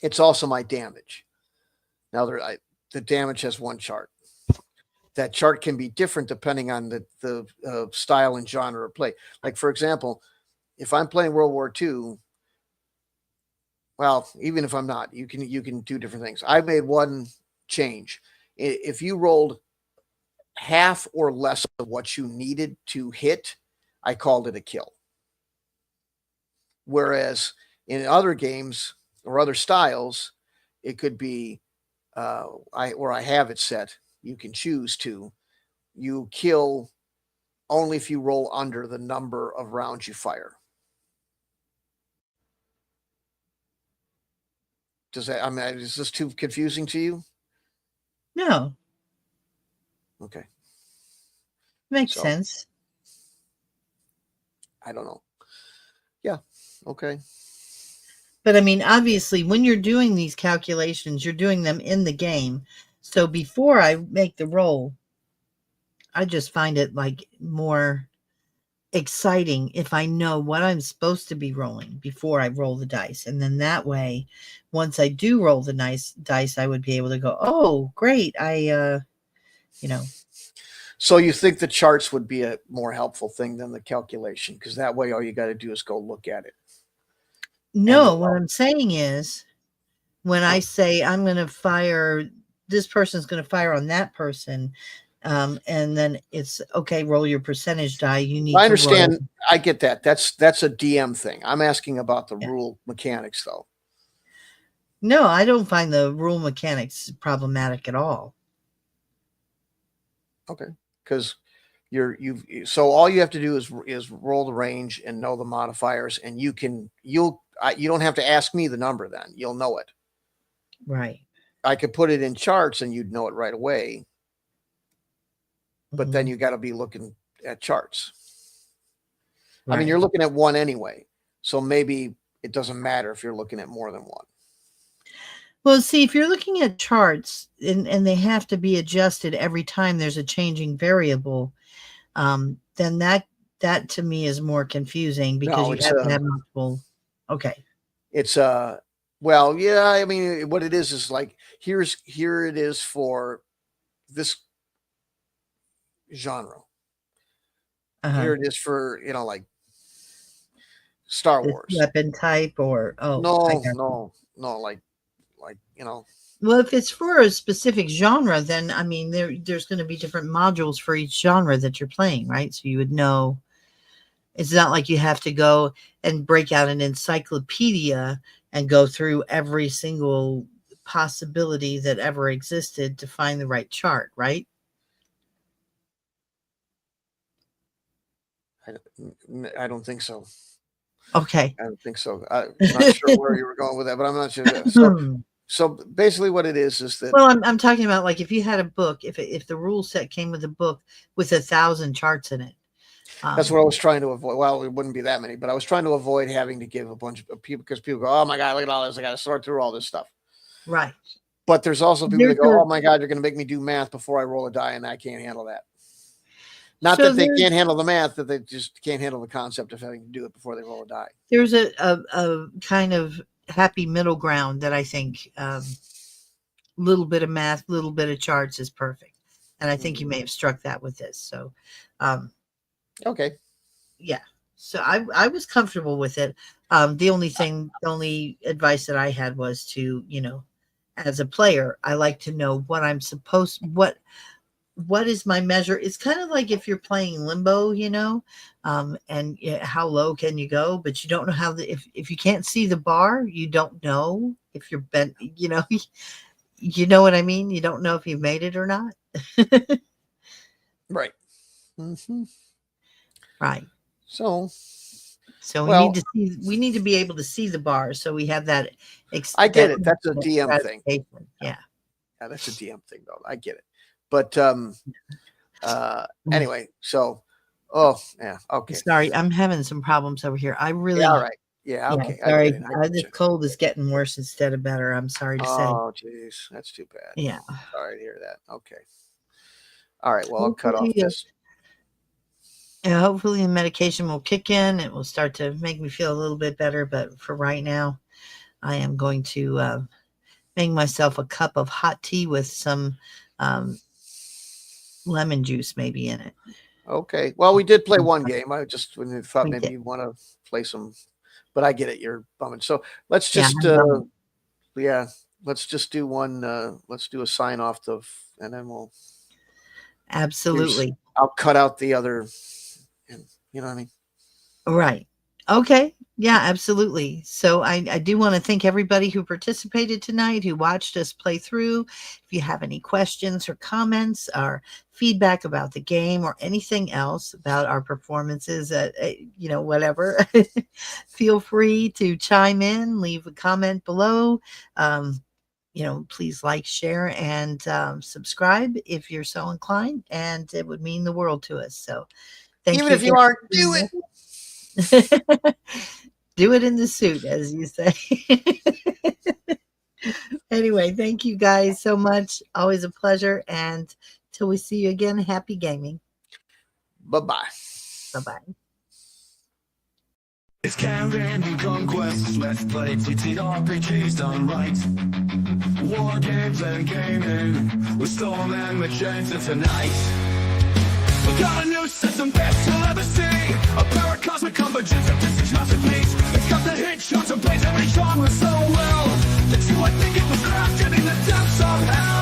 it's also my damage. Now the damage has one chart. That chart can be different depending on the style and genre of play. Like, for example, if I'm playing World War II, well, even if I'm not, you can do different things. I made one change. If you rolled half or less of what you needed to hit, I called it a kill. Whereas in other games or other styles, it could be I have it set. You can choose to. You kill only if you roll under the number of rounds you fire. Does that? I mean, is this too confusing to you? No, Okay. makes So sense. I don't know. Yeah. Okay. But I mean, obviously, when you're doing these calculations, you're doing them in the game. So before I make the roll, I just find it like more exciting if I know what I'm supposed to be rolling before I roll the dice. And then that way, once I do roll the nice dice, I would be able to go, oh, great. You know. So you think the charts would be a more helpful thing than the calculation? Because that way, all you got to do is go look at it. No, what I'm saying is when I say I'm going to fire, this person's going to fire on that person. And then it's okay, roll your percentage die. You need I to understand. roll. I get that. That's a DM thing. I'm asking about the rule mechanics, though. No, I don't find the rule mechanics problematic at all. Okay, because so all you have to do is roll the range and know the modifiers, and you don't have to ask me the number. Then you'll know it. Right. I could put it in charts, and you'd know it right away. But then you got to be looking at charts. Right. I mean, you're looking at one anyway, so maybe it doesn't matter if you're looking at more than one. Well, see, if you're looking at charts and they have to be adjusted every time there's a changing variable, then that to me is more confusing because you have to have multiple. Okay. It's well, yeah, I mean, what it is like here it is for this genre. Here it is for, like Star Wars. Weapon type or no, like Well, if it's for a specific genre, then I mean there's going to be different modules for each genre that you're playing, right? So you would know. It's not like you have to go and break out an encyclopedia and go through every single possibility that ever existed to find the right chart, right? I don't think so. Okay. I don't think so. I'm not sure where you were going with that, but I'm not sure. So basically what it is that... Well, I'm talking about like if you had a book, if the rule set came with a book with 1,000 charts in it. That's what I was trying to avoid. Well, it wouldn't be that many, but I was trying to avoid having to give a bunch of people, because people go, oh my God, look at all this. I got to sort through all this stuff. Right. But there's also people that go, oh my God, you're going to make me do math before I roll a die, and I can't handle that. Not that they can't handle the math, that they just can't handle the concept of having to do it before they roll a die. There's a kind of happy middle ground that I think little bit of math, little bit of charts is perfect. And I think you may have struck that with this. So, okay. Yeah. So I was comfortable with it. The only advice that I had was to, as a player, I like to know what I'm supposed, what is my measure? It's kind of like if you're playing limbo, and how low can you go, but you don't know how if you can't see the bar, you don't know if you're bent, you know what I mean? You don't know if you've made it or not. Right. Mm-hmm. Right. So we need to be able to see the bar. So we have that. I get it. That's a DM thing. Yeah. Yeah. That's a DM thing though. I get it. But anyway, so yeah, okay. Sorry, I'm having some problems over here. I really all right. Yeah, okay. Sorry, this cold is getting worse instead of better. I'm sorry to say. Oh, geez, that's too bad. Yeah. Sorry to hear that. Okay. All right. Well, I'll cut off this. Yeah, hopefully the medication will kick in. It will start to make me feel a little bit better. But for right now, I am going to make myself a cup of hot tea with some lemon juice maybe in it. Okay. Well, we did play one game. I just when you thought We maybe did. you want to play some, but I get it. You're bumming. So let's Yeah, just I'm bumming. yeah, let's just do one. Let's do a sign off and then we'll. Absolutely. I'll cut out the other, and you know what I mean. Right. Okay. Yeah, absolutely. So I do want to thank everybody who participated tonight, who watched us play through. If you have any questions or comments or feedback about the game or anything else about our performances, whatever, feel free to chime in, leave a comment below. Please like, share, and subscribe if you're so inclined, and it would mean the world to us. So thank Even you if you again. aren't, do it. Do it in the suit, as you say. Anyway, thank you guys so much. Always a pleasure. And till we see you again, happy gaming. Bye-bye. Bye-bye. It's campaign and conquest. Let's play TTRPGs done right. War games and gaming with Storm and Magenta tonight. We got a new system best you'll ever see. A paracosmic convergence of distinct masterpiece. It's got the hit shots and plays every genre so well that you would think it was crafted in the depths of hell.